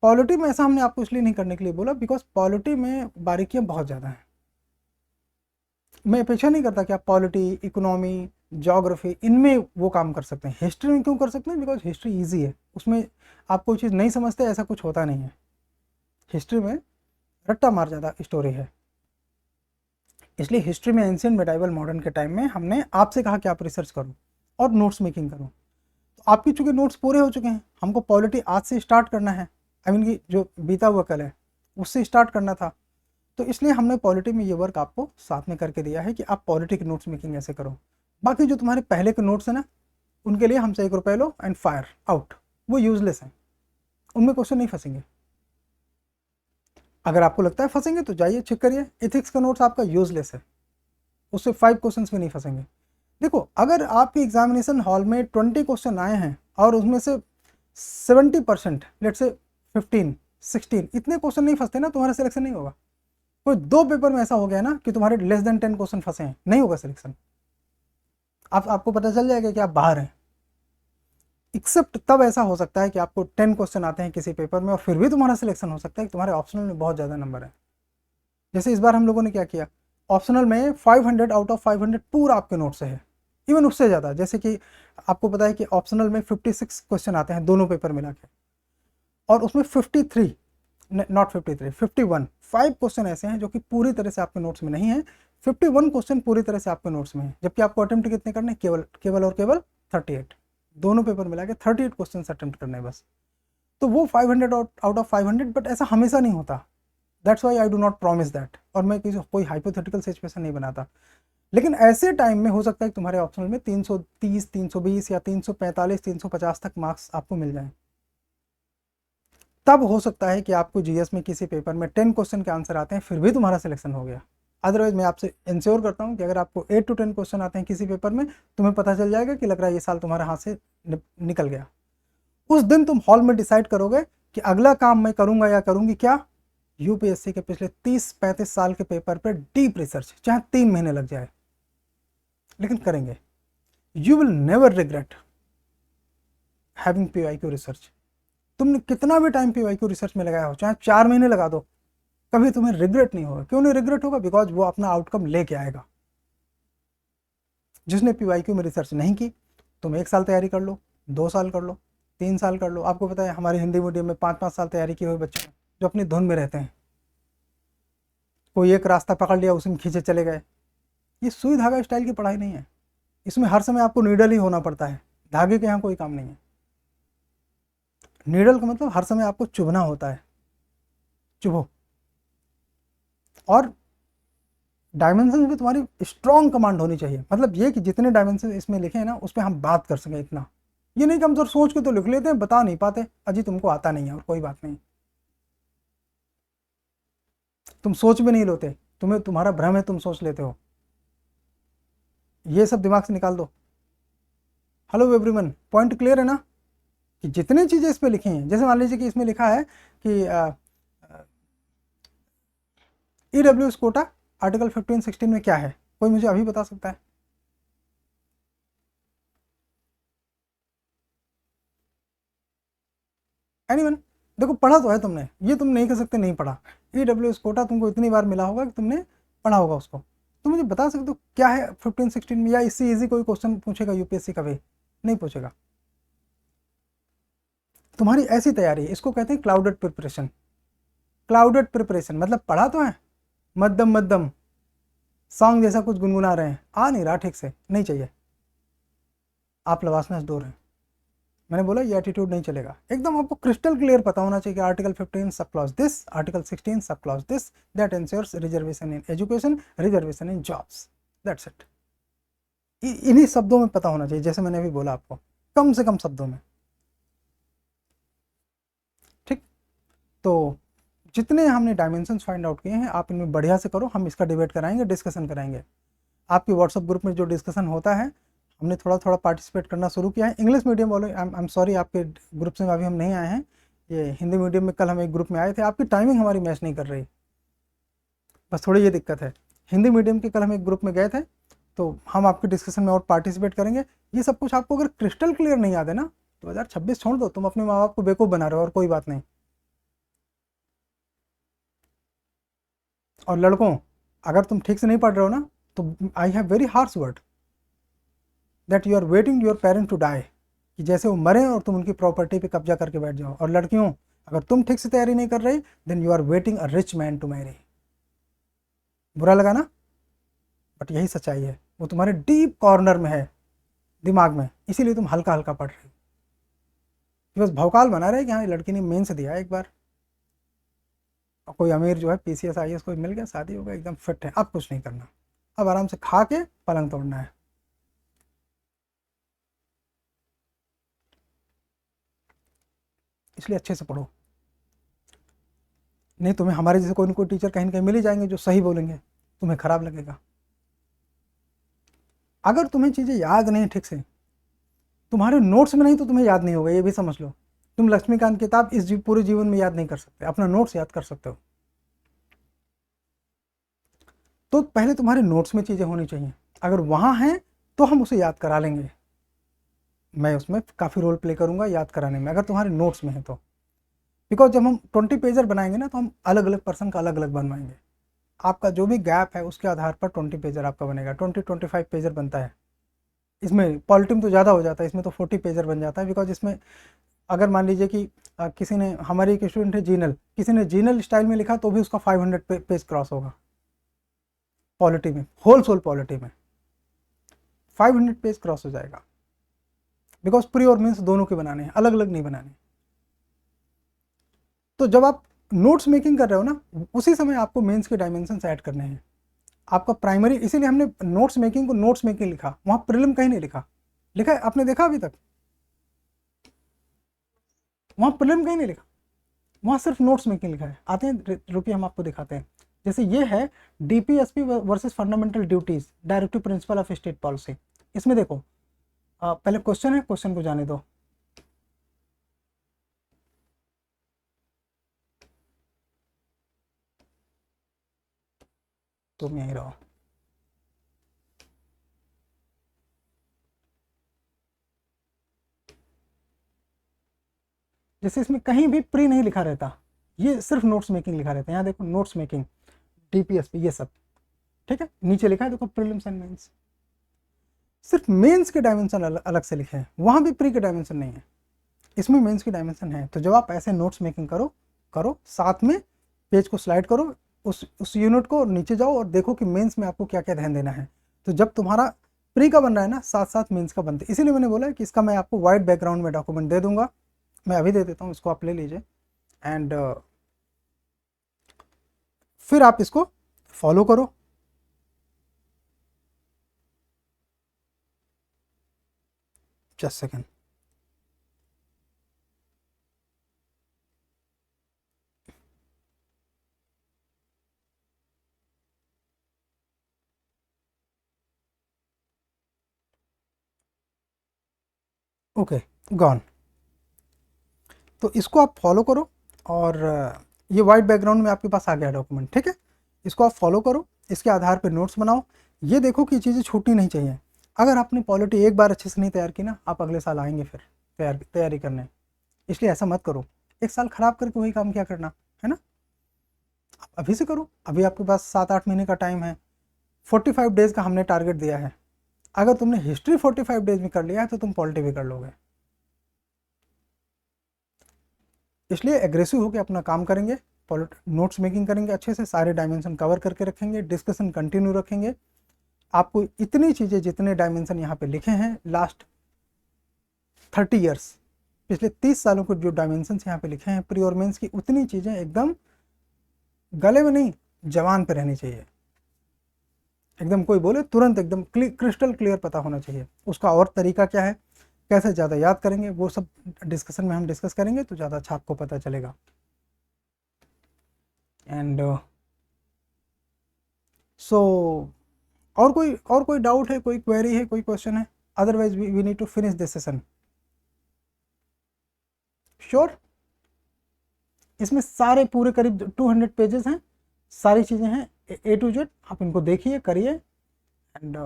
पॉलिटी में ऐसा हमने आपको इसलिए नहीं करने के लिए बोला बिकॉज पॉलिटी में बारीकियां बहुत ज़्यादा हैं। मैं अपेक्षा नहीं करता कि आप पॉलिटी, इकोनॉमी, ज्योग्राफी इनमें वो काम कर सकते हैं। हिस्ट्री में क्यों कर सकते हैं? बिकॉज हिस्ट्री ईजी है, उसमें आप कोई चीज़ नहीं समझते ऐसा कुछ होता नहीं है। हिस्ट्री में रट्टा मार ज़्यादा स्टोरी है, इसलिए हिस्ट्री में एंशियंट, मेडाइवल, मॉडर्न के टाइम में हमने आपसे कहा कि आप रिसर्च करो और नोट्स मेकिंग करो। तो आपकी चूंकि नोट्स पूरे हो चुके हैं, हमको पॉलिटी आज से स्टार्ट करना है, आई मीन कि जो बीता हुआ कल है उससे स्टार्ट करना था, तो इसलिए हमने पॉलिटी में ये वर्क आपको साथ में करके दिया है कि आप पॉलिटी की नोट्स मेकिंग ऐसे करो। बाकी जो तुम्हारे पहले के नोट्स हैं ना, उनके लिए हमसे 1 रुपये लो एंड फायर आउट, वो यूजलेस हैं, उनमें क्वेश्चन नहीं फंसेंगे। अगर आपको लगता है फंसेंगे तो जाइए चेक करिए, इथिक्स का नोट्स आपका यूजलेस है, उससे 5 क्वेश्चन भी नहीं फंसेंगे। देखो, अगर आपके एग्जामिनेशन हॉल में 20 क्वेश्चन आए हैं और उसमें से 70%, लेट से 15, 16 इतने क्वेश्चन नहीं फंसते ना, तुम्हारा सिलेक्शन नहीं होगा। कोई 2 पेपर में ऐसा हो गया ना कि तुम्हारे लेस देन 10 क्वेश्चन फंसे हैं, नहीं होगा सिलेक्शन। आपको पता चल जाएगा कि आप बाहर हैं। एक्सेप्ट तब ऐसा हो सकता है कि आपको 10 क्वेश्चन आते हैं किसी पेपर में और फिर भी तुम्हारा सिलेक्शन हो सकता है कि तुम्हारे ऑप्शनल में बहुत ज़्यादा नंबर है। जैसे इस बार हम लोगों ने क्या किया, ऑप्शनल में 500 आउट ऑफ 500 पूरा आपके नोट से है, इवन उससे ज़्यादा। जैसे कि आपको पता है कि ऑप्शनल में 56 क्वेश्चन आते हैं दोनों पेपर मिला के, और उसमें 53, नॉट 53, 51, 5 क्वेश्चन ऐसे हैं जो कि पूरी तरह से आपके नोट्स में नहीं है। 51 क्वेश्चन पूरी तरह से आपके नोट्स में है, जबकि आपको अटेम्प्ट कितने करने, केवल और केवल 38, दोनों पेपर मिला के 38 क्वेश्चन अटेम्प्ट करने हैं बस। तो वो 500 आउट ऑफ 500, बट ऐसा हमेशा नहीं होता। That's why I do not promise that, और मैं कोई हाइपोथेटिकल सिचुएशन नहीं बनाता। लेकिन ऐसे टाइम में हो सकता है कि तुम्हारे ऑप्शनल में 330, 320 या 345, 350 तक मार्क्स आपको मिल जाएं। तब हो सकता है कि आपको जीएस में किसी पेपर में 10 क्वेश्चन के आंसर आते हैं फिर भी तुम्हारा सिलेक्शन हो गया। अदरवाइज मैं आपसे इंश्योर करता हूं कि अगर आपको 8 to 10 क्वेश्चन आते हैं किसी पेपर में, तुम्हें पता चल जाएगा कि लग रहा है ये साल तुम्हारे हाथ से निकल गया। उस दिन तुम हॉल में डिसाइड करोगे कि अगला काम मैं करूंगा या करूंगी क्या, यूपीएससी के पिछले 30-35 साल के पेपर पर डीप रिसर्च, चाहे 3 महीने लग जाए, लेकिन करेंगे। You will never regret having PYQ research. तुमने कितना भी टाइम पीवाईक्यू रिसर्च में लगाया हो, चाहे 4 महीने लगा दो, कभी तुम्हें रिग्रेट नहीं होगा। क्यों नहीं रिग्रेट होगा? बिकॉज वो अपना आउटकम लेके आएगा। जिसने पीवाईक्यू में रिसर्च नहीं की, तुम 1 साल तैयारी कर लो, 2 साल कर लो, 3 साल कर लो। आपको पता है हमारे हिंदी मीडियम में 5-5 साल तैयारी किए हुए बच्चे हैं जो अपनी धुन में रहते हैं। कोई एक रास्ता पकड़ लिया, उसमें खींचे चले गए। ये सुई धागा स्टाइल की पढ़ाई नहीं है, इसमें हर समय आपको नीडल ही होना पड़ता है, धागे के यहाँ कोई काम नहीं है। नीडल का मतलब हर समय आपको चुभना होता है, चुभो। और डायमेंशन भी तुम्हारी स्ट्रॉन्ग कमांड होनी चाहिए, मतलब ये कि जितने डायमेंशन इसमें लिखे हैं ना उस पर हम बात कर सकें इतना। ये नहीं कि हम तो सोच के तो लिख लेते हैं, बता नहीं पाते, अजी तुमको आता नहीं है और कोई बात नहीं, तुम सोच भी नहीं लेते, तुम्हारा भ्रम है, तुम सोच लेते हो। ये सब दिमाग से निकाल दो। हेलो एवरीवन, पॉइंट क्लियर है ना? कि जितनी चीज़ें इसमें लिखी हैं, जैसे मान लीजिए कि इसमें लिखा है कि ईडब्ल्यूएस कोटा आर्टिकल 15-16 में क्या है, कोई मुझे अभी बता सकता है? एनीवन? देखो, पढ़ा तो है तुमने, ये तुम नहीं कह सकते नहीं पढ़ा। ईडब्ल्यूएस कोटा तुमको इतनी बार मिला होगा कि तुमने पढ़ा होगा उसको। तो मुझे बता सकते हो क्या है 15-16 में? या इससे इजी कोई क्वेश्चन पूछेगा यूपीएससी कभी? नहीं पूछेगा। तुम्हारी ऐसी तैयारी, इसको कहते हैं क्लाउडेड प्रिपरेशन। क्लाउडेड प्रिपरेशन मतलब पढ़ा तो है, मध्यम मध्यम सॉन्ग जैसा कुछ गुनगुना रहे हैं, आ नहीं रहा ठीक से, नहीं चाहिए। आप लवासना दूर हैं। मैंने बोला ये एटीट्यूड नहीं चलेगा, एकदम आपको क्रिस्टल क्लियर पता होना चाहिए कि आर्टिकल 15 सब clause this, article 16 sub clause this, that ensures reservation in education, reservation in jobs, that's it. इन्हीं शब्दों में पता होना चाहिए, जैसे मैंने अभी बोला आपको, कम से कम शब्दों में। ठीक, तो जितने हमने डायमेंशंस फाइंड आउट किए हैं आप इनमें बढ़िया से करो, हम इसका डिबेट कराएंगे, डिस्कशन कराएंगे। आपके व्हाट्सएप ग्रुप में जो डिस्कशन होता है, हमने थोड़ा थोड़ा पार्टिसिपेट करना शुरू किया है। इंग्लिश मीडियम वाले, आई एम सॉरी, आपके ग्रुप से अभी हम नहीं आए हैं। ये हिंदी मीडियम में कल हम एक ग्रुप में आए थे, आपकी टाइमिंग हमारी मैच नहीं कर रही, बस थोड़ी ये दिक्कत है। हिंदी मीडियम के कल हम एक ग्रुप में गए थे, तो हम आपके डिस्कशन में और पार्टिसिपेट करेंगे। ये सब कुछ आपको अगर क्रिस्टल क्लियर नहीं याद है ना, 2026 छोड़ दो, तुम अपने माँ बाप को बेवकूफ़ बना रहे हो और कोई बात नहीं। और लड़कों, अगर तुम ठीक से नहीं पढ़ रहे हो ना, तो I have very harsh word that you are waiting your parents to die, कि जैसे वो मरे और तुम उनकी प्रॉपर्टी पे कब्जा करके बैठ जाओ। और लड़कियों, अगर तुम ठीक से तैयारी नहीं कर रही, then you are waiting a rich man to marry. बुरा लगा ना, बट यही सच्चाई है, वो तुम्हारे डीप कॉर्नर में है दिमाग में, इसीलिए तुम हल्का हल्का पढ़ रही हो। बस भौकाल बना रहे कि हाँ लड़की ने मेन से दिया एक बार, और कोई अमीर जो है PCS IAS कोई मिल गया, शादी हो गया, एकदम फिट है, अब कुछ नहीं करना, अब आराम से खा के पलंग तोड़ना है। इसलिए अच्छे से पढ़ो, नहीं तुम्हें हमारे जैसे कोई ना कोई टीचर कहीं ना कहीं मिल ही जाएंगे जो सही बोलेंगे, तुम्हें खराब लगेगा। अगर तुम्हें चीज़ें याद नहीं ठीक से, तुम्हारे नोट्स में नहीं तो तुम्हें याद नहीं होगा, ये भी समझ लो। तुम लक्ष्मीकांत किताब इस पूरे जीवन में याद नहीं कर सकते, अपना नोट्स याद कर सकते हो। तो पहले तुम्हारे नोट्स में चीज़ें होनी चाहिए, अगर वहाँ हैं तो हम उसे याद करा लेंगे, मैं उसमें काफ़ी रोल प्ले करूँगा याद कराने में, अगर तुम्हारे नोट्स में है तो। बिकॉज जब हम 20 पेजर बनाएंगे ना, तो हम अलग अलग पर्सन का अलग अलग बनवाएंगे। आपका जो भी गैप है उसके आधार पर 20 पेजर आपका बनेगा, 20-25 पेजर बनता है। इसमें पॉलिटी में तो ज़्यादा हो जाता है, इसमें तो 40 पेजर बन जाता है। बिकॉज इसमें अगर मान लीजिए कि किसी ने, हमारी एक स्टूडेंट है जीनल, किसी ने जीनल स्टाइल में लिखा तो भी उसका 500 पेज क्रॉस होगा। पॉलिटी में, होल सोल पॉलिटी में 500 पेज क्रॉस हो जाएगा। बिकॉज प्री और मीन्स दोनों के बनाने हैं, अलग अलग नहीं बनाने। तो जब आप नोट्स मेकिंग कर रहे हो ना, उसी समय आपको मेंस के डायमेंशन ऐड करने हैं। आपका प्राइमरी, इसीलिए हमने नोट्स मेकिंग को नोट्स मेकिंग लिखा, वहाँ प्रीलिम कहीं नहीं लिखा। लिखा है आपने, देखा अभी तक? वहाँ प्रीलिम कहीं नहीं लिखा, वहाँ सिर्फ नोट्स मेकिंग लिखा है। आते हैं, रुकिए हम आपको दिखाते हैं। जैसे ये है DPSP versus fundamental duties, directive principle of state policy. इसमें देखो, पहले क्वेश्चन है, क्वेश्चन को जाने दो। तुम यहीं रहो। जैसे इसमें कहीं भी प्री नहीं लिखा रहता, ये सिर्फ नोट्स मेकिंग लिखा रहता है। यहाँ देखो, नोट्स मेकिंग, DPSP, ये सब ठीक है। नीचे लिखा है देखो, प्रीलिम्स एंड मेंस। सिर्फ मेंस के डायमेंशन अलग से लिखे हैं, वहाँ भी प्री के डायमेंशन नहीं है, इसमें मेंस की डायमेंशन है। तो जब आप ऐसे नोट्स मेकिंग करो करो साथ में पेज को स्लाइड करो, उस यूनिट को नीचे जाओ और देखो कि मेंस में आपको क्या क्या ध्यान देना है। तो जब तुम्हारा प्री का बन रहा है ना, साथ साथ मेंस का बनता है। इसीलिए मैंने बोला कि इसका मैं आपको वाइट बैकग्राउंड में डॉक्यूमेंट दे दूंगा, मैं अभी दे देता हूँ, इसको आप ले लीजिए। एंड फिर आप इसको फॉलो करो। Just second. Okay, gone. तो इसको आप फॉलो करो, और ये वाइट बैकग्राउंड में आपके पास आ गया डॉक्यूमेंट, ठीक है। इसको आप फॉलो करो, इसके आधार पर नोट्स बनाओ। ये देखो कि चीज़ें छूटनी नहीं चाहिए। अगर आपने पॉलिटी एक बार अच्छे से नहीं तैयार की ना, आप अगले साल आएंगे फिर तैयारी करने। इसलिए ऐसा मत करो, एक साल खराब करके वही काम क्या करना है ना। आप अभी से करो, अभी आपके पास 7-8 महीने का टाइम है। 45 डेज़ का हमने टारगेट दिया है। अगर तुमने हिस्ट्री 45 डेज़ में कर लिया है तो तुम पॉलिटी भी कर लोगे। इसलिए एग्रेसिव होकर अपना काम करेंगे, नोट्स मेकिंग करेंगे, अच्छे से सारे डायमेंशन कवर करके रखेंगे, डिस्कशन कंटिन्यू रखेंगे। आपको इतनी चीज़ें, जितने डायमेंशन यहाँ पे लिखे हैं लास्ट 30 ईयर्स, पिछले 30 सालों को जो डायमेंशन यहाँ पे लिखे हैं प्री और मेंस की, उतनी चीज़ें एकदम गले में नहीं, जवान पे रहनी चाहिए। एकदम कोई बोले तुरंत एकदम क्रिस्टल क्लियर पता होना चाहिए। उसका और तरीका क्या है, कैसे ज़्यादा याद करेंगे, वो सब डिस्कशन में हम डिस्कस करेंगे, तो ज़्यादा अच्छा आपको पता चलेगा। एंड सो और कोई डाउट है, कोई क्वेरी है, कोई क्वेश्चन है? Otherwise we need to finish this session. Sure? इसमें सारे पूरे करीब 200 पेजेस हैं, सारी चीज़ें हैं A to Z। आप इनको देखिए, करिए, and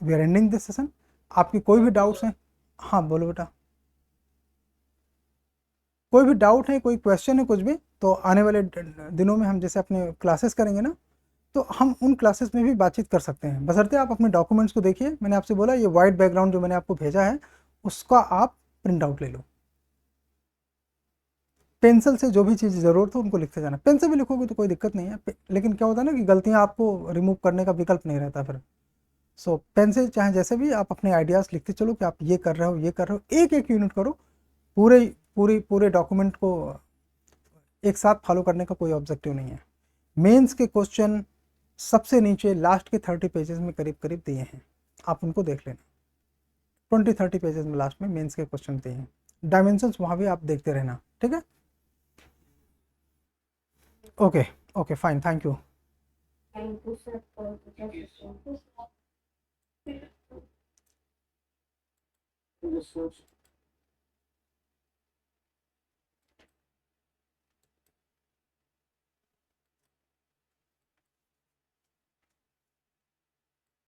we are ending this session. आपकी कोई भी डाउट्स हैं? हाँ बोलो बेटा। कोई भी डाउट है, कोई क्वेश्चन है कुछ भी, तो आने वाले दिनों में हम जैसे अपने क्लासेस करेंगे ना, तो हम उन क्लासेस में भी बातचीत कर सकते हैं, बशर्ते आप अपने डॉक्यूमेंट्स को देखिए। मैंने आपसे बोला ये वाइट बैकग्राउंड जो मैंने आपको भेजा है उसका आप प्रिंट आउट ले लो। पेंसिल से जो भी चीज़ ज़रूरत हो उनको लिखते जाना। पेन से भी लिखोगे तो कोई दिक्कत नहीं है, लेकिन क्या होता है ना कि गलतियाँ आपको रिमूव करने का विकल्प नहीं रहता फिर। सो पेन से चाहे जैसे भी आप अपने आइडियाज़ लिखते चलो कि आप ये कर रहे हो, ये कर रहे हो, एक एक यूनिट करो। पूरे डॉक्यूमेंट को एक साथ फॉलो करने का कोई ऑब्जेक्टिव नहीं है। मेंस के क्वेश्चन सबसे नीचे लास्ट के 30 पेजेस में करीब करीब दिए हैं, आप उनको देख लेना। 20-30 पेजेस में लास्ट में मेंस के क्वेश्चन दिए हैं। डायमेंशंस वहाँ भी आप देखते रहना, ठीक है? Okay okay fine, thank you. Thank you, sir, for the suggestion. Yes, sir.